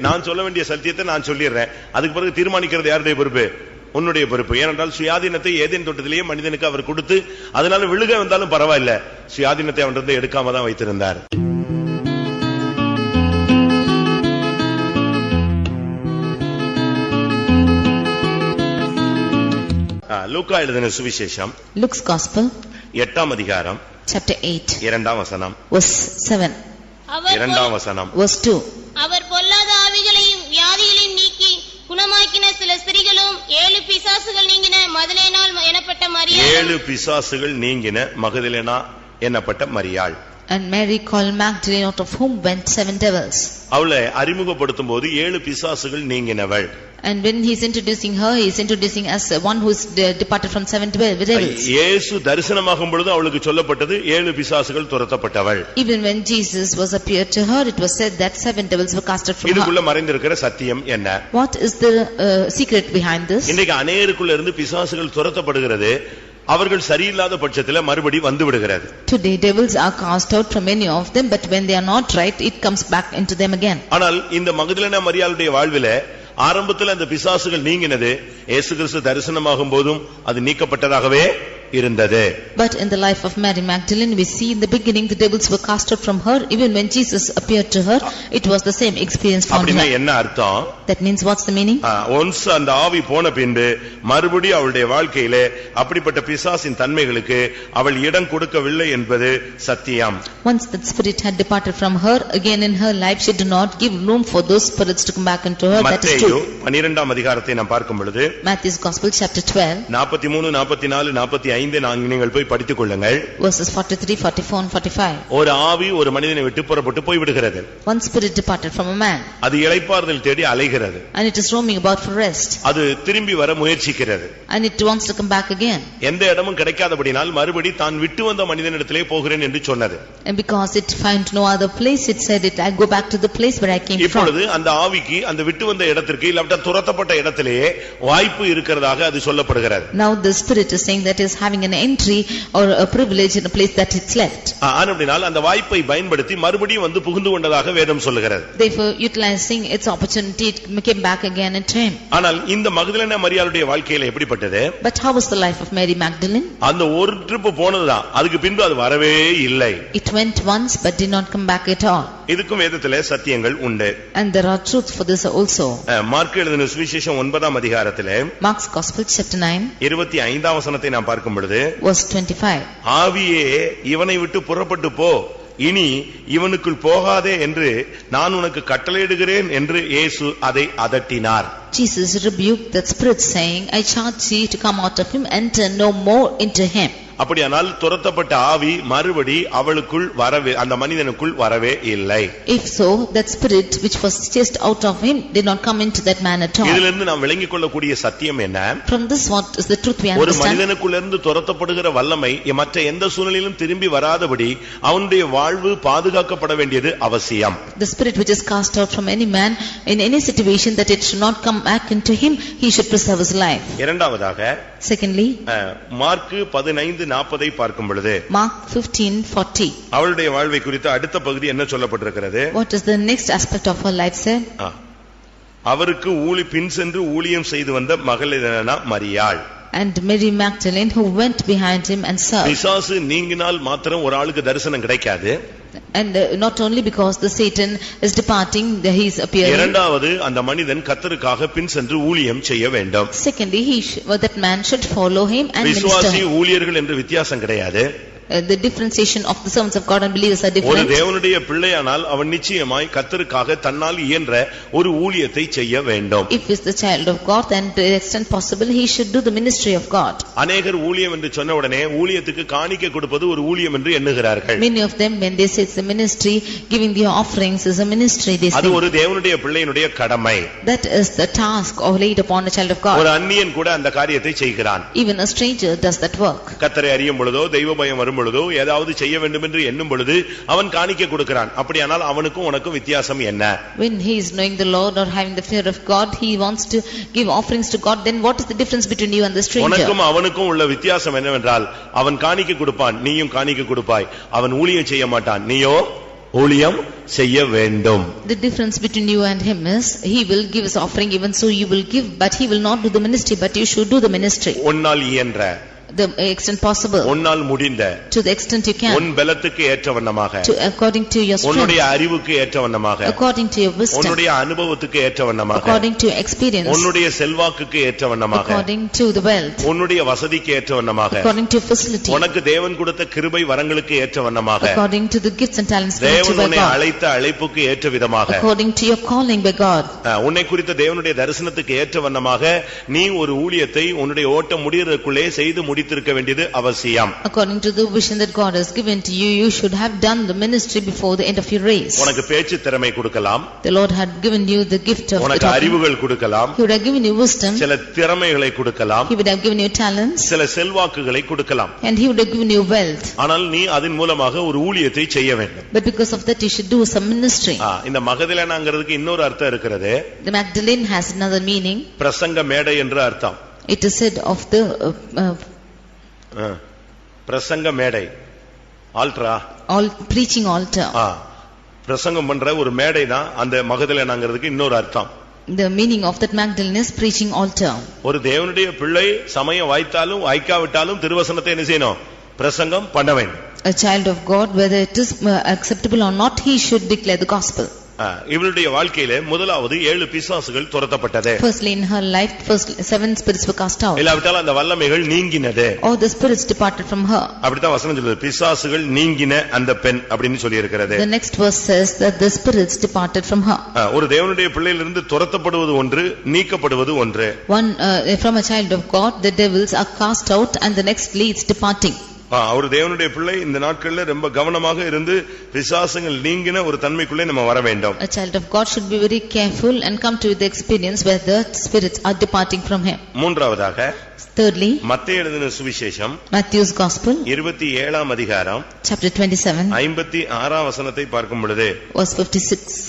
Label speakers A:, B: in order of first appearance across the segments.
A: நான் சொல்ல வேண்டிய சத்தியத்தை நான் சொல்லிடுறேன், அதுக்கு பிறகு தீர்மானிக்கிறது யாருடைய பொறுப்பு? உன்னுடைய பொறுப்பு. ஏனென்றால் சுயாதீனத்தை ஏதேன் தோட்டத்திலேயே மனிதனுக்கு அவர் கொடுத்து, அதனால விழுக வந்தாலும் பரவாயில்ல, சுயாதீனத்தை அவன் எடுக்காம தான் வைத்திருந்தார். லூக்கா எழுதின சுவிசேஷம்
B: Luke's Gospel
A: 8ஆம் அதிகாரம்
B: chapter 8
A: 2ஆம் வசனம்
B: verse 7
A: 2ஆம் வசனம்
B: verse 2.
C: அவர் பொல்லாத ஆவிகளையும் வியாதிகளையும் நீக்கி குணமாக்கின சில ஸ்திரீகளும் 7 பிசாசுகள் நீங்கின மகதலேனாள் எனப்பட்ட மரியாள்
A: 7 பிசாசுகள் நீங்கின மகதலேனா என்னப்பட்ட மரியாள்.
B: And Mary called Magdalene, out of whom went 7 devils.
A: அவளை அறிமுகப்படுத்தும் போது 7 பிசாசுகள் நீங்கினவள்.
B: And when he is introducing her, he is introducing as one who is departed from 7 devils.
A: இயேசு தரிசனமாகும் பொழுது அவளுக்கு சொல்லப்பட்டது 7 பிசாசுகள் துரத்தப்பட்டவள்.
B: Even when Jesus was appeared to her, it was said that 7 devils were casted from her.
A: இதுக்குள்ள மறைந்திருக்கிற சத்தியம் என்ன?
B: What is the secret behind this?
A: இன்றைக்கு அநேகருக்குள்ள இருந்து பிசாசுகள் துரத்தப்படுகிறது, அவர்கள் சரியில்லாத பட்சத்தில் மறுபடி வந்து விடுகிறது.
B: Today devils are cast out from many of them, but when they are not right, it comes back into them again.
A: ஆனால் இந்த மகதலேனா மரியாளுடைய வாழ்விலே ஆரம்பத்தில் அந்த பிசாசுகள் நீங்கினது இயேசு கிறிஸ்து தரிசனமாகும் போதும் அது நீக்கப்பட்டதாகவே இருந்தது.
B: But in the life of Mary Magdalene, we see in the beginning the devils were cast out from her. Even when Jesus appeared to her, it was the same experience found in her.
A: என்ன அர்த்தம்?
B: That means what's the meaning?
A: once அந்த ஆவி போன பின்பு மறுபடி அவளுடைய வாழ்க்கையிலே அப்படிப்பட்ட பிசாசின் தன்மைகளுக்கு அவள் இடம் கொடுக்கவில்லை என்பது சத்தியம்.
B: Once that spirit had departed from her, again in her life she did not give room for those spirits to come back into her. That is true.
A: 12ஆம் அதிகாரத்தை நாம் பார்க்கும் பொழுது
B: Matthew's Gospel chapter 12
A: 43 44 45 நீங்கள் போய் படித்துக் கொள்ளுங்கள்.
B: verses 43 44 and 45.
A: ஒரு ஆவி ஒரு மனிதனை விட்டு புறப்பட்டு போய் விடுகிறது.
B: One spirit departed from a man.
A: அது இளைப்பாறுதல் தேடி அலைகிறது.
B: And it is roaming about for rest.
A: அது திரும்பி வர முயற்சிக்கிறது.
B: And it wants to come back again.
A: எந்த இடமும் கிடைக்காதபடியால் மறுபடி தான் விட்டு வந்த மனிதனிடத்திலே போகிறேன் என்று சொன்னது.
B: And because it find no other place, it said it, I go back to the place where I came from.
A: இப்பொழுது அந்த ஆவிக்கு அந்த விட்டு வந்த இடத்திற்கு இல்ல துரத்தப்பட்ட இடத்திலேயே வாய்ப்பு இருக்கிறதாக அது சொல்லப்படுகிறது.
B: Now the spirit is saying that is having an entry or a privilege in a place that it slept.
A: ஆனபடியால் அந்த வாய்ப்பை பயன்படுத்தி மறுபடியும் வந்து புகுந்து கொண்டதாக வேதம் சொல்லுகிறது.
B: Therefore utilizing its opportunity, it came back again in time.
A: ஆனால் இந்த மகதலேனா மரியாளுடைய வாழ்க்கையில எப்படிப்பட்டது?
B: But how was the life of Mary Magdalene?
A: அந்த ஒரு ட்ரிப் போனதுதான், அதுக்கு பின்பு அது வரவே இல்லை.
B: It went once but did not come back at all.
A: இதுக்கும் வேதத்திலே சத்தியங்கள் உண்டு.
B: And there are truths for this also.
A: Mark எழுதின சுவிசேஷம் 9ஆம் அதிகாரத்திலே
B: Mark's Gospel chapter 9
A: 25ஆம் வசனத்தை நாம் பார்க்கும் பொழுது
B: verse 25.
A: ஆவியே இவனை விட்டு புறப்பட்டு போ, இனி இவனுக்குள் போகாதே என்று நான் உனக்கு கட்டளையிடுகிறேன் என்று இயேசு அதை அதட்டினார்.
B: Jesus rebuked that spirit, saying, I charge thee to come out of him, enter no more into him.
A: அப்படியானால் துரத்தப்பட்ட ஆவி மறுபடி அவளுக்குள் வரவே, அந்த மனிதனுக்குள் வரவே இல்லை.
B: If so, that spirit which was chased out of him did not come into that man at all.
A: இதிலிருந்து நாம் விளங்கிக் கொள்ளக்கூடிய சத்தியம் என்ன?
B: From this what is the truth we
A: ஒரு
B: understand?
A: மனிதனுக்குள்ளிருந்து துரத்தப்படுகிற வல்லமை மற்ற எந்த சூழ்நிலையிலும் திரும்பி வராதபடி அவனுடைய வாழ்வு பாதுகாக்கப்பட வேண்டியது அவசியம்.
B: The spirit which is cast out from any man in any situation, that it should not come back into him, he should preserve his life.
A: இரண்டாவதாக
B: Secondly,
A: மார்க் 15:40 பார்க்கும் பொழுது
B: Mark 15:40.
A: அவளுடைய வாழ்வை குறித்து அடுத்த பகுதி என்ன சொல்லப்பட்டிருக்கிறது?
B: What is the next aspect of her life said?
A: அவருக்கு பின் சென்று ஊழியம் செய்து வந்த மகதலேனா மரியாள்.
B: And Mary Magdalene, who went behind him and served.
A: பிசாசு நீங்கினால் மாத்திரம் ஒரு ஆளுக்கு தரிசனம் கிடைக்காது.
B: And not only because the Satan is departing, he is appearing.
A: இரண்டாவது அந்த மனிதன் கர்த்தருக்காக பின் சென்று ஊழியம் செய்ய வேண்டும்.
B: Secondly, that man should follow him and minister.
A: விசுவாசி ஊழியர்கள் என்று வித்தியாசம் கிடையாது.
B: The differentiation of the servants of God and believers are different.
A: ஒரு தேவனுடைய பிள்ளையானால் அவன் நிச்சயமாய் கர்த்தருக்காக தன்னால் இயன்ற ஒரு ஊழியத்தை செய்ய வேண்டும்.
B: If he is the child of God, then to the extent possible he should do the ministry of God.
A: அநேகர் ஊழியம் என்று சொன்ன உடனே ஊழியத்துக்கு காணிக்கை கொடுப்பது ஒரு ஊழியம் என்று எண்ணுகிறார்கள்.
B: Many of them, when they say it's a ministry, giving their offerings is a ministry, they say.
A: அது ஒரு தேவனுடைய பிள்ளையினுடைய கடமை.
B: That is the task of laid upon a child of God.
A: ஒரு அந்நியன் கூட அந்த காரியத்தை செய்கிறான்.
B: Even a stranger does that work.
A: கர்த்தரை அறியும் பொழுதோ தெய்வ பயம் வரும் பொழுதோ ஏதாவது செய்ய வேண்டும் என்று எண்ணும் பொழுது அவன் காணிக்கை கொடுக்கிறான். அப்படியானால் அவனுக்கும் உனக்கும் வித்தியாசம் என்ன?
B: When he is knowing the Lord or having the fear of God, he wants to give offerings to God, then what is the difference between you and the stranger?
A: உனக்கும் அவனுக்கும் உள்ள வித்தியாசம் என்னவென்றால் அவன் காணிக்கை கொடுப்பான், நீயும் காணிக்கை கொடுப்பாய். அவன் ஊழியம் செய்ய மாட்டான், நீயோ ஊழியம் செய்ய வேண்டும்.
B: The difference between you and him is, he will give his offering, even so you will give, but he will not do the ministry, but you should do the ministry.
A: உன்னால் இயன்ற,
B: The extent possible,
A: உன்னால் முடிந்த,
B: to the extent you can,
A: உன் பலத்துக்கு ஏற்றவண்ணமாக,
B: according to your
A: உன்னுடைய
B: strength,
A: அறிவுக்கு ஏற்றவண்ணமாக,
B: according to your wisdom,
A: உன்னுடைய அனுபவத்துக்கு ஏற்றவண்ணமாக,
B: according to your experience,
A: உன்னுடைய செல்வாக்குக்கு ஏற்றவண்ணமாக,
B: according to the wealth,
A: உன்னுடைய வசதிக்கு ஏற்றவண்ணமாக,
B: according to your facility,
A: உனக்கு தேவன் கொடுத்த கிருபை வரங்களுக்கு ஏற்றவண்ணமாக,
B: according to the gifts and talents given to
A: தேவன்
B: by
A: உன்னை
B: God,
A: அழைத்த அழைப்புக்கு ஏற்ற விதமாக,
B: according to your calling by God,
A: உன்னை குறித்த தேவனுடைய தரிசனத்துக்கு ஏற்றவண்ணமாக நீ ஒரு ஊழியத்தை உன்னுடைய ஓட்டம் முடியறதுக்குள்ளே செய்து முடித்திருக்க வேண்டியது அவசியம்.
B: according to the vision that God has given to you, you should have done the ministry before the end of your race.
A: உனக்கு பேச்சு திறமை கொடுக்கலாம்,
B: The Lord had given you the gift of
A: உனக்கு
B: talking.
A: அறிவுகள் கொடுக்கலாம்,
B: He would have given you wisdom,
A: சில திறமைகளை கொடுக்கலாம்,
B: He would have given you talents,
A: சில செல்வாக்குகளை கொடுக்கலாம்.
B: and He would have given you wealth.
A: ஆனால் நீ அதன் மூலமாக ஒரு ஊழியத்தை செய்ய வேண்டும்.
B: But because of that you should do some ministry.
A: இந்த மகதலேனாங்கிறதுக்கு இன்னொரு அர்த்தம் இருக்கிறது.
B: The Magdalene has another meaning.
A: பிரசங்க மேடை என்று அர்த்தம்.
B: It is said of the
A: பிரசங்க மேடை, ஆல்ட்ரா,
B: all preaching altar.
A: பிரசங்கம் பண்ற ஒரு மேடை தான் அந்த மகதலேனாங்கிறதுக்கு இன்னொரு அர்த்தம்.
B: The meaning of that Magdalene is preaching altar.
A: ஒரு தேவனுடைய பிள்ளை சமயம் வாய்த்தாலும் வாய்க்காவிட்டாலும் திருவசனத்தை என்ன செய்யணும்? பிரசங்கம் பண்ண வேண்டும்.
B: A child of God, whether it is acceptable or not, he should declare the gospel.
A: இவளுடைய வாழ்க்கையிலே முதலாவது 7 பிசாசுகள் துரத்தப்பட்டது.
B: Firstly in her life, first 7 spirits were cast out.
A: இல்லாவிட்டால் அந்த வல்லமைகள் நீங்கினது.
B: All the spirits departed from her.
A: அப்படிதான் வசனம் சொல்லுது, பிசாசுகள் நீங்கின அந்த பெண் அப்படின்னு சொல்லி இருக்கிறது.
B: The next verse says that the spirits departed from her.
A: ஒரு தேவனுடைய பிள்ளையிலிருந்து துரத்தப்படுவது ஒன்று, நீக்கப்படுவது ஒன்று.
B: One from a child of God, the devils are cast out, and the next leads departing.
A: ஒரு தேவனுடைய பிள்ளை இந்த நாட்கள்ல ரொம்ப கவனமாக இருந்து பிசாசுகள் நீங்கின ஒரு தன்மைக்குள்ளே நம்ம வர வேண்டும்.
B: A child of God should be very careful and come to the experience where the spirits are departing from him.
A: மூன்றாவதாக,
B: Thirdly,
A: மத்தேயு எழுதின சுவிசேஷம்
B: Matthew's Gospel,
A: 27ஆம் அதிகாரம்,
B: chapter 27,
A: 56ஆம் வசனத்தை பார்க்கும் பொழுது,
B: verse 56.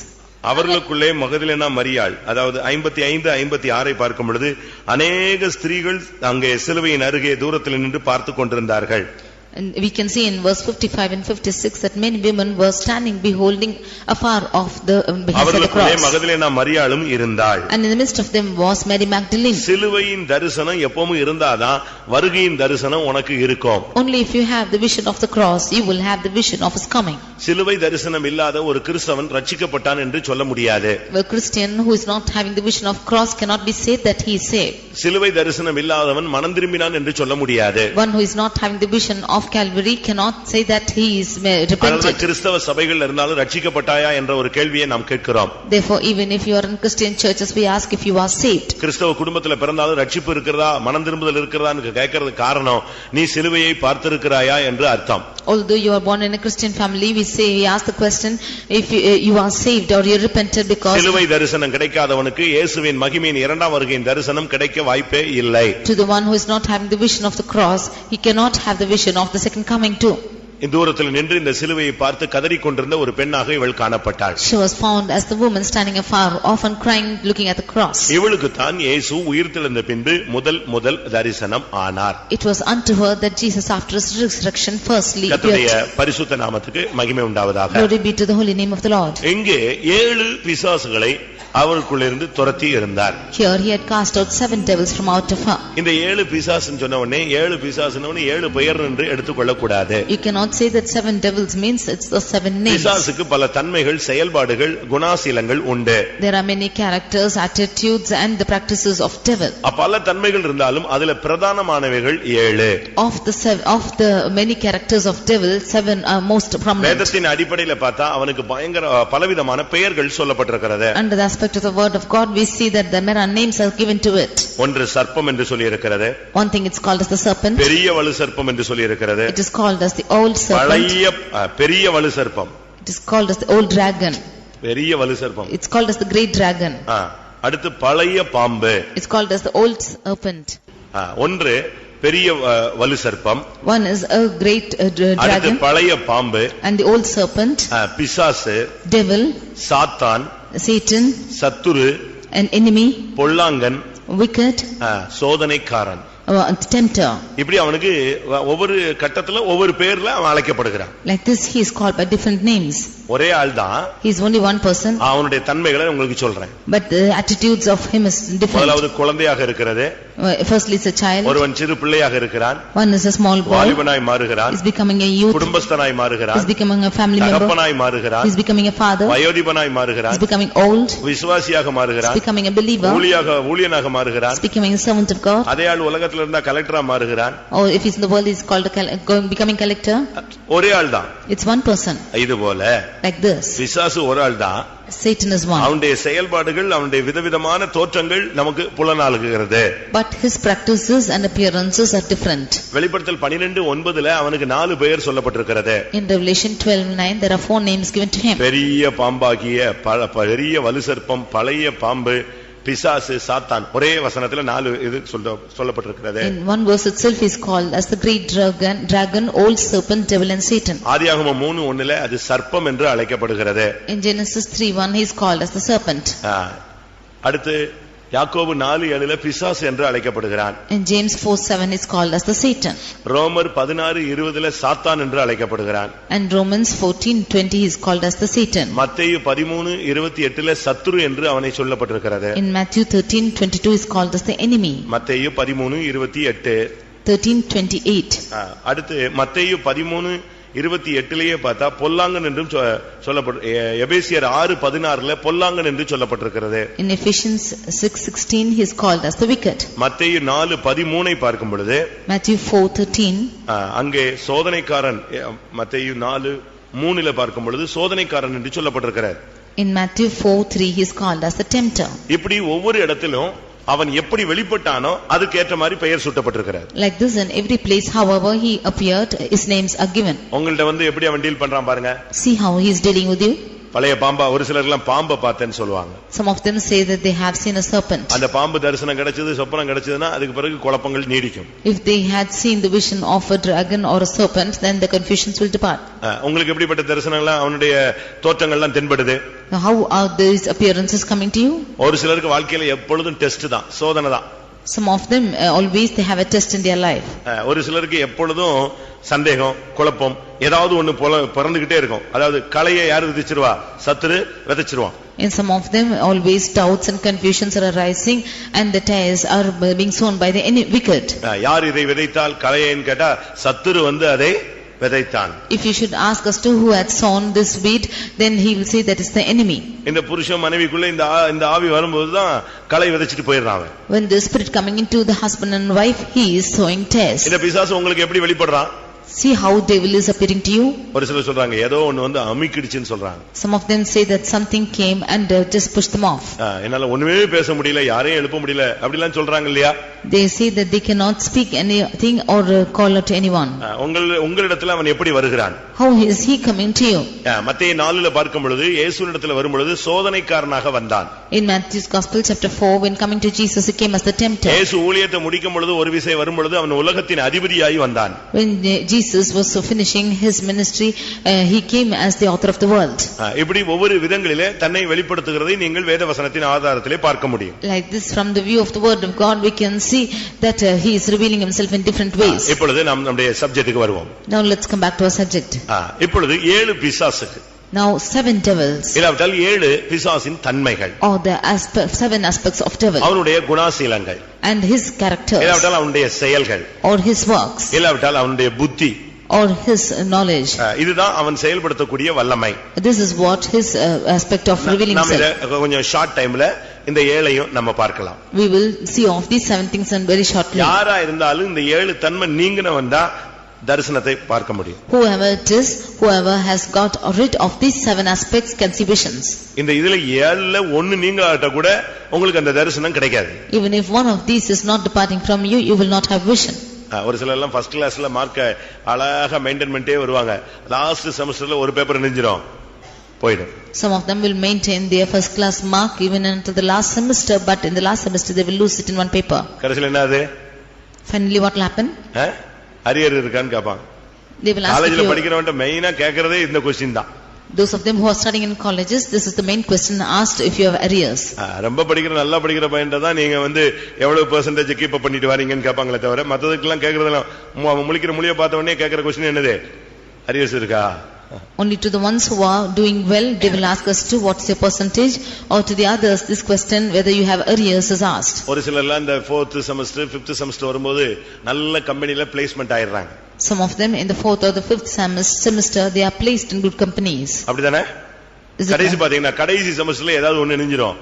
A: அவர்களுக்குள்ளே மகதலேனா மரியாள், அதாவது 55, 56 பார்க்கும் பொழுது, அநேக ஸ்திரீகள் அங்கே சிலுவையின் அருகே தூரத்தில் நின்று பார்த்து கொண்டிருந்தார்கள்.
B: And we can see in verse 55 and 56 that many women were standing beholding afar off the behind the cross.
A: மகதலேனா மரியாளும் இருந்தாள்.
B: And in the midst of them was Mary Magdalene.
A: சிலுவையின் தரிசனம் எப்பவும் இருந்தாதான் வருகையின் தரிசனம் உனக்கு இருக்கும்.
B: Only if you have the vision of the cross, you will have the vision of his coming.
A: சிலுவை தரிசனம் இல்லாத ஒரு கிறிஸ்தவன் ரட்சிக்கப்பட்டான் என்று சொல்ல முடியாது.
B: A Christian who is not having the vision of cross cannot be said that he is saved.
A: சிலுவை தரிசனம் இல்லாதவன் மனம் திரும்பினான் என்று சொல்ல முடியாது.
B: One who is not having the vision of Calvary cannot say that he is repentant.
A: கிறிஸ்தவ சபைகள் இருந்தாலும் ரட்சிக்கப்பட்டாயா என்ற ஒரு கேள்வியை நாம் கேட்கிறோம்.
B: Therefore, even if you are in Christian churches, we ask if you are saved.
A: கிறிஸ்தவ குடும்பத்தில் பிறந்தாலும் ரட்சிப்பு இருக்கிறதா, மனம் திரும்புதல் இருக்கிறதான்னு கேட்கறதுக்கு காரணம் நீ சிலுவையை பார்த்திருக்கிறாயா என்று அர்த்தம்.
B: Although you are born in a Christian family, we ask the question if you are saved or you repented, because
A: சிலுவை தரிசனம் கிடைக்காதவனுக்கு இயேசுவின் மகிமையின் இரண்டாம் வருகையின் தரிசனம் கிடைக்க வாய்ப்பே இல்லை.
B: To the one who is not having the vision of the cross, he cannot have the vision of the second coming too.
A: தூரத்தில் நின்று இந்த சிலுவையை பார்த்து கதறிக்கொண்டிருந்த ஒரு பெண்ணாக இவள் காணப்பட்டாள்.
B: She was found as the woman standing afar off and crying, looking at the cross.
A: இவளுக்கு தான் இயேசு உயிர்த்தெழுந்த பின்பு முதல் தரிசனம் ஆனார்.
B: It was unto her that Jesus after his resurrection firstly appeared.
A: கர்த்தருடைய பரிசுத்த நாமத்துக்கு மகிமை உண்டாவதாக.
B: Glory be to the holy name of the Lord.
A: இங்கே 7 பிசாசுகளை அவருக்குள்ளிருந்து துரத்தி இருந்தார்.
B: Here he had cast out 7 devils from out of her.
A: இந்த 7 பிசாசுன்னு சொன்ன உடனே 7 பிசாசுன்னு 7 பெயர் என்று எடுத்துக்கொள்ள கூடாது.
B: You cannot say that 7 devils means it's the 7 names.
A: பிசாசுக்கு பல தன்மைகள், செயல்பாடுகள், குணாசீலங்கள் உண்டு.
B: There are many characters, attitudes and the practices of devil.
A: பல தன்மைகள் இருந்தாலும் அதுல பிரதானமானவைகள் 7.
B: Of the many characters of devil, 7 are most prominent.
A: வேதத்தின் அடிப்படையில் பார்த்தா அவனுக்கு பயங்கர பலவிதமான பெயர்கள் சொல்லப்பட்டிருக்கிறது.
B: Under the aspect of the word of God, we see that there are names are given to it.
A: ஒன்று சர்ப்பம் என்று சொல்லி இருக்கிறது.
B: One thing it's called as the serpent.
A: பெரிய வலு சர்ப்பம் என்று சொல்லி இருக்கிறது.
B: It is called as the old serpent.
A: பெரிய வலு சர்ப்பம்.
B: It is called as the old dragon.
A: பெரிய வலு சர்ப்பம்.
B: It's called as the great dragon.
A: அடுத்து பழைய பாம்பு.
B: It's called as the old serpent.
A: ஒன்று பெரிய வலு சர்ப்பம்.
B: One is a great dragon.
A: அடுத்து பழைய பாம்பு.
B: And the old serpent.
A: பிசாசு.
B: Devil.
A: சாத்தான்.
B: Satan.
A: சத்துரு.
B: An enemy.
A: பொல்லாங்கன்.
B: Wicked.
A: சோதனைக்காரன்.
B: Tempter.
A: இப்படி அவனுக்கு ஒவ்வொரு கட்டத்துல ஒவ்வொரு பேர்ல அவன் அழைக்கப்படுகிறான்.
B: Like this he is called by different names.
A: ஒரே ஆள் தான்.
B: He is only one person.
A: அவனுடைய தன்மைகளை உங்களுக்கு சொல்றேன்.
B: But the attitudes of him is different.
A: முதலாவது குழந்தையாக இருக்கிறது.
B: Firstly is a child.
A: ஒருவன் சிறு பிள்ளையாக இருக்கிறான்.
B: One is a small boy.
A: வாலிபனாய் மாறுகிறான்.
B: Is becoming a youth.
A: குடும்பஸ்தனாய் மாறுகிறான்.
B: Is becoming a family member.
A: தகப்பனாய் மாறுகிறான்.
B: Is becoming a father.
A: வயோதிபனாய் மாறுகிறான்.
B: Is becoming old.
A: விசுவாசியாக மாறுகிறான்.
B: Is becoming a believer.
A: ஊழியனாக மாறுகிறான்.
B: Is becoming a servant of God.
A: அதே ஆள் உலகத்துல இருந்தா கலெக்டரா மாறுகிறான்.
B: Or if he's in the world, he is called becoming collector.
A: ஒரே ஆள் தான்.
B: It's one person.
A: இது போல
B: like this.
A: பிசாசு ஒரு ஆள் தான்.
B: Satan is one.
A: அவனுடைய செயல்பாடுகள் அவனுடைய விதவிதமான தோற்றங்கள் நமக்கு புலனாகுகிறது.
B: But his practices and appearances are different.
A: வெளிப்படுத்தல் 12:9 அவனுக்கு 4 பெயர் சொல்லப்பட்டிருக்கிறது.
B: In Revelation 12:9 there are 4 names given to him.
A: பெரிய பாம்பாகிய பெரிய வலுசர்ப்பம் பழைய பாம்பு பிசாசு சாத்தான் ஒரே வசனத்துல 4 இது சொல்லப்பட்டிருக்கிறது.
B: In one verse itself he is called as the great dragon, old serpent, devil and Satan.
A: ஆதியாகமம் 3:1 அது சர்ப்பம் என்று அழைக்கப்படுகிறது.
B: In Genesis 3:1 he is called as the serpent.
A: அடுத்து யாக்கோபு 4:7 பிசாசு என்று அழைக்கப்படுகிறான்.
B: In James 4:7 he is called as the Satan.
A: ரோமர் 16:20 சாத்தான் என்று அழைக்கப்படுகிறான்.
B: And Romans 14:20 he is called as the Satan.
A: மத்தேயு 13:28 சத்துரு என்று அவனை சொல்லப்பட்டிருக்கிறது.
B: In Matthew 13:22 he is called as the enemy.
A: மத்தேயு 13:28
B: 13:28.
A: அடுத்து மத்தேயு 13:28 பார்த்தா பொல்லாங்கன் என்றும் சொல்லப்பட்டு எபேசியர் 6:16 பொல்லாங்கன் என்று சொல்லப்பட்டிருக்கிறது.
B: In Ephesians 6:16 he is called as the wicked.
A: மத்தேயு 4:13 பார்க்கும் பொழுது
B: Matthew 4:13
A: அங்கே சோதனைக்காரன் மத்தேயு 4:3 பார்க்கும் பொழுது சோதனைக்காரன் என்று சொல்லப்பட்டிருக்கிறார்.
B: In Matthew 4:3 he is called as the tempter.
A: இப்படி ஒவ்வொரு இடத்திலும் அவன் எப்படி வெளிப்பட்டானோ அதுக்கு ஏற்ற மாதிரி பெயர் சூட்டப்பட்டிருக்கிறார்.
B: Like this in every place however he appeared his names are given.
A: உங்கள்ட்ட வந்து எப்படி அவன் டீல் பண்றான் பாருங்க.
B: See how he is dealing with you.
A: பழைய பாம்பா ஒரு சிலர் எல்லாம் பாம்பை பார்த்தேன்னு சொல்லுவாங்க.
B: Some of them say that they have seen a serpent.
A: அந்த பாம்பு தரிசனம் கிடைச்சது சொப்பனம் கிடைச்சதுன்னா அதுக்கு பிறகு குழப்பங்கள் நீடிக்கும்.
B: If they had seen the vision of a dragon or a serpent then the confusions will depart.
A: உங்களுக்கு எப்படிப்பட்ட தரிசனங்கள் அவனுடைய தோற்றங்கள் எல்லாம் தென்படுது?
B: How are these appearances coming to you?
A: ஒரு சிலருக்கு வாழ்க்கையில எப்பொழுதும் டெஸ்ட் தான், சோதனை தான்.
B: Some of them always they have a test in their life.
A: ஒரு சிலருக்கு எப்பொழுதும் சந்தேகம் குழப்பம் ஏதாவது ஒண்ணு பறந்துகிட்டே இருக்கும். அதாவது களையை யாரு விதைச்சிருவா? சத்துரு விதைச்சிருவான்.
B: In some of them always doubts and confusions are arising and the tares are being sown by the wicked.
A: யார் இதை விதைத்தால் களையேன்னு கேட்டா சத்துரு வந்து அதை விதைத்தான்.
B: If you should ask as to who had sown this weed then he will say that is the enemy.
A: இந்த புருஷன் மனைவிக்குள்ள இந்த ஆவி வரும்போது தான் களை விதைச்சிட்டு போயிடுறான்.
B: When the spirit coming into the husband and wife he is sowing tares.
A: இந்த பிசாசு உங்களுக்கு எப்படி வெளிப்படுறான்?
B: See how devil is appearing to you.
A: ஒரு சிலர் சொல்றாங்க ஏதோ ஒன்னு வந்து அமிக்கிடுச்சுன்னு சொல்றாங்க.
B: Some of them say that something came and just pushed them off.
A: என்னால ஒண்ணுமே பேச முடியல, யாரையும் எழுப்ப முடியல அப்படிலாம் சொல்றாங்க இல்லையா?
B: They say that they cannot speak anything or call out to anyone.
A: உங்களிடத்துல அவன் எப்படி வருகிறான்?
B: How is he coming to you?
A: மத்தேயு 4ல பார்க்கும் பொழுது இயேசுவினிடத்துல வரும் பொழுது சோதனைக்காரனாக வந்தான்.
B: In Matthew's Gospel chapter 4 when coming to Jesus he came as the tempter.
A: இயேசு ஊழியத்தை முடிக்கும் பொழுது ஒரு விசை வரும் பொழுது அவன் உலகத்தின் அதிபதியாய் வந்தான்.
B: When Jesus was finishing his ministry he came as the author of the world.
A: இப்படி ஒவ்வொரு விதங்களிலே தன்னை வெளிப்படுத்துகிறதை நீங்கள் வேத வசனத்தின் ஆதாரத்திலே பார்க்க முடியும்.
B: Like this from the view of the word of God we can see that he is revealing himself in different ways.
A: இப்பொழுது நம்முடைய சப்ஜெக்ட்டுக்கு வருவோம்.
B: Now let's come back to our subject.
A: இப்பொழுது 7 பிசாசுகள்.
B: Now 7 devils.
A: இல்லாவிட்டால் 7 பிசாசின் தன்மைகள்.
B: Or the 7 aspects of devil.
A: அவனுடைய குணாசீலங்கள்.
B: And his characters.
A: இல்லாவிட்டால் அவனுடைய செயல்கள்.
B: Or his works.
A: இல்லாவிட்டால் அவனுடைய புத்தி.
B: Or his knowledge.
A: இதுதான் அவன் செயல்படுத்தக்கூடிய வல்லமை.
B: This is what his aspect of revealing himself.
A: நாம கொஞ்சம் ஷார்ட் டைம்ல இந்த 7ஐயும் நம்ம பார்க்கலாம்.
B: We will see of these 7 things and very shortly.
A: யாரா இருந்தாலும் இந்த 7 தன்மை நீங்கினவன் தான் தரிசனத்தை பார்க்க முடியும்.
B: Whoever it is, whoever has got rid of these 7 aspects can see visions.
A: இந்த இதுல 7ல ஒன்னு நீங்களாட்ட கூட உங்களுக்கு அந்த தரிசனம் கிடைக்காது.
B: Even if one of these is not departing from you, you will not have vision.
A: ஒரு சிலர் எல்லாம் ஃபர்ஸ்ட் கிளாஸ்ல மார்க்க அழகா மெயின்டைன் பண்ணிட்டே வருவாங்க. லாஸ்ட் செமஸ்டர்ல ஒரு பேப்பர் நெஞ்சிரும் போய்டும்.
B: Some of them will maintain their first class mark even until the last semester, but in the last semester they will lose it in one paper.
A: கடைசில என்னது?
B: Finally what will happen?
A: Arrear இருக்கான்னு கேட்பாங்க.
B: They will ask you.
A: காலேஜ்ல படிக்கிறவங்க மெயினா கேக்குறதே இந்த question தான்.
B: Those of them who are studying in colleges, this is the main question asked if you have arrears.
A: ரொம்ப படிக்கிற நல்லா படிக்கிற பையன்ட்ட தான் நீங்க வந்து எவ்வளவு பெர்சன்டேஜ் கீப் அப் பண்ணிட்டு வரீங்கன்னு கேட்பாங்களே தவிர மத்ததுக்கெல்லாம் கேக்குறதெல்லாம் முழிக்கிற முழிய பார்த்த உடனே கேக்குற क्वेश्चन என்னது? அரியர்ஸ் இருக்கா?
B: Only to the ones who are doing well, they will ask us to what's your percentage, or to the others, this question whether you have arrears is asked.
A: ஒரு சிலர்லாம் இந்த 4th semester 5th semester வரும்போது நல்ல கம்பெனில placement ஆயிடுறாங்க.
B: Some of them in the 4th or the 5th semester, they are placed in good companies.
A: அப்படிதானே?
B: Is it
A: கடைசி பாத்தீங்கன்னா கடைசி செமஸ்டர்ல ஏதாவது ஒண்ணு நெஞ்சிரும்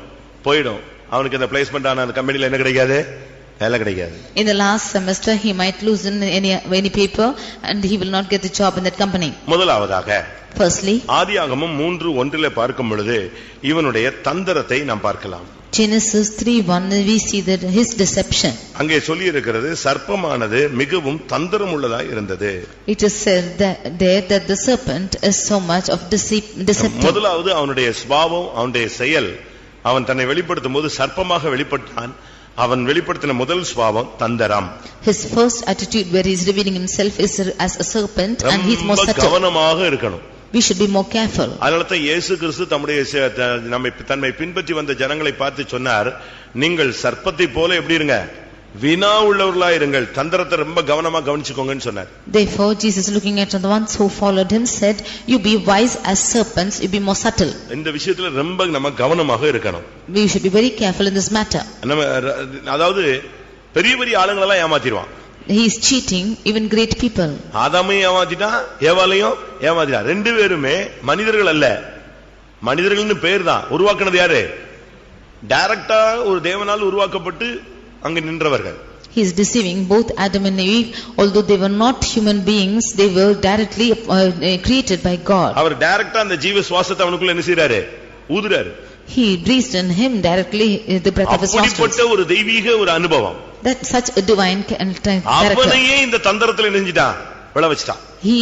A: போய்டும். அவனுக்கு அந்த பிளேஸ்மென்ட் ஆன அந்த கம்பெனில என்ன கிடைக்காது? வேலை கிடைக்காது.
B: In the last semester he might lose in any paper and he will not get the job in that company.
A: முதலாவதாக
B: Firstly,
A: ஆதியாகமம் 3:1 பார்க்கும் பொழுது இவனுடைய தந்திரத்தை நாம் பார்க்கலாம்.
B: Genesis 3:1 we see that his deception.
A: அங்கே சொல்லி இருக்கிறது சர்ப்பமானது மிகவும் தந்திரம் உள்ளதா இருந்தது.
B: It is said that the serpent is so much of deceptive.
A: முதலாவது அவனுடைய சுபாவம், அவனுடைய செயல், அவன் தன்னை வெளிப்படுத்தும் போது சர்ப்பமாக வெளிப்பட்டான். அவன் வெளிப்படுத்தின முதல் சுபாவம் தந்திரம்.
B: His first attitude where he is revealing himself is as a serpent and he is more subtle.
A: கவனமாக இருக்கணும்.
B: We should be more careful.
A: அதனால தான் இயேசு கிறிஸ்து தம்மை பின்பற்றி வந்த ஜனங்களை பார்த்து சொன்னார், நீங்கள் சர்ப்பத்தை போல எப்படி இருங்க? வினா உள்ளவர்களா இருங்கள், தந்திரத்தை ரொம்ப கவனமா கவனிச்சுக்கோங்கன்னு சொன்னார்.
B: Therefore Jesus looking at the ones who followed him said, you be wise as serpents, you be more subtle.
A: இந்த விஷயத்துல ரொம்ப நம்ம கவனமாக இருக்கணும்.
B: We should be very careful in this matter.
A: நம்ம அதாவது பெரிய பெரிய ஆளுங்களை எல்லாம் ஏமாத்திடுவான்.
B: He is cheating even great people.
A: ஆதாமையும் ஏமாத்திட்டான், ஏவாளையும் ஏமாத்திட்டான். ரெண்டு பேருமே மனிதர்கள் அல்ல, மனிதர்கள்னு பேர் தான். உருவாக்குனது யாரு? டைரக்டா ஒரு தேவனால் உருவாக்கப்பட்டு அங்க நின்றவர்கள்.
B: He is deceiving both Adam and Eve, although they were not human beings, they were directly created by God.
A: அவர் டைரக்டா அந்த ஜீவ சுவாசத்தை அவனுக்குள்ள என்ன செய்றாரு? ஊதுறாரு.
B: He breathed in him directly the breath of his nostrils.
A: அப்படிப்பட்ட ஒரு தெய்வீக ஒரு அனுபவம்.
B: That such a divine character.
A: அவனையே இந்த தந்திரத்துல நெஞ்சிட்டான், விழ வச்சிட்டான்.
B: He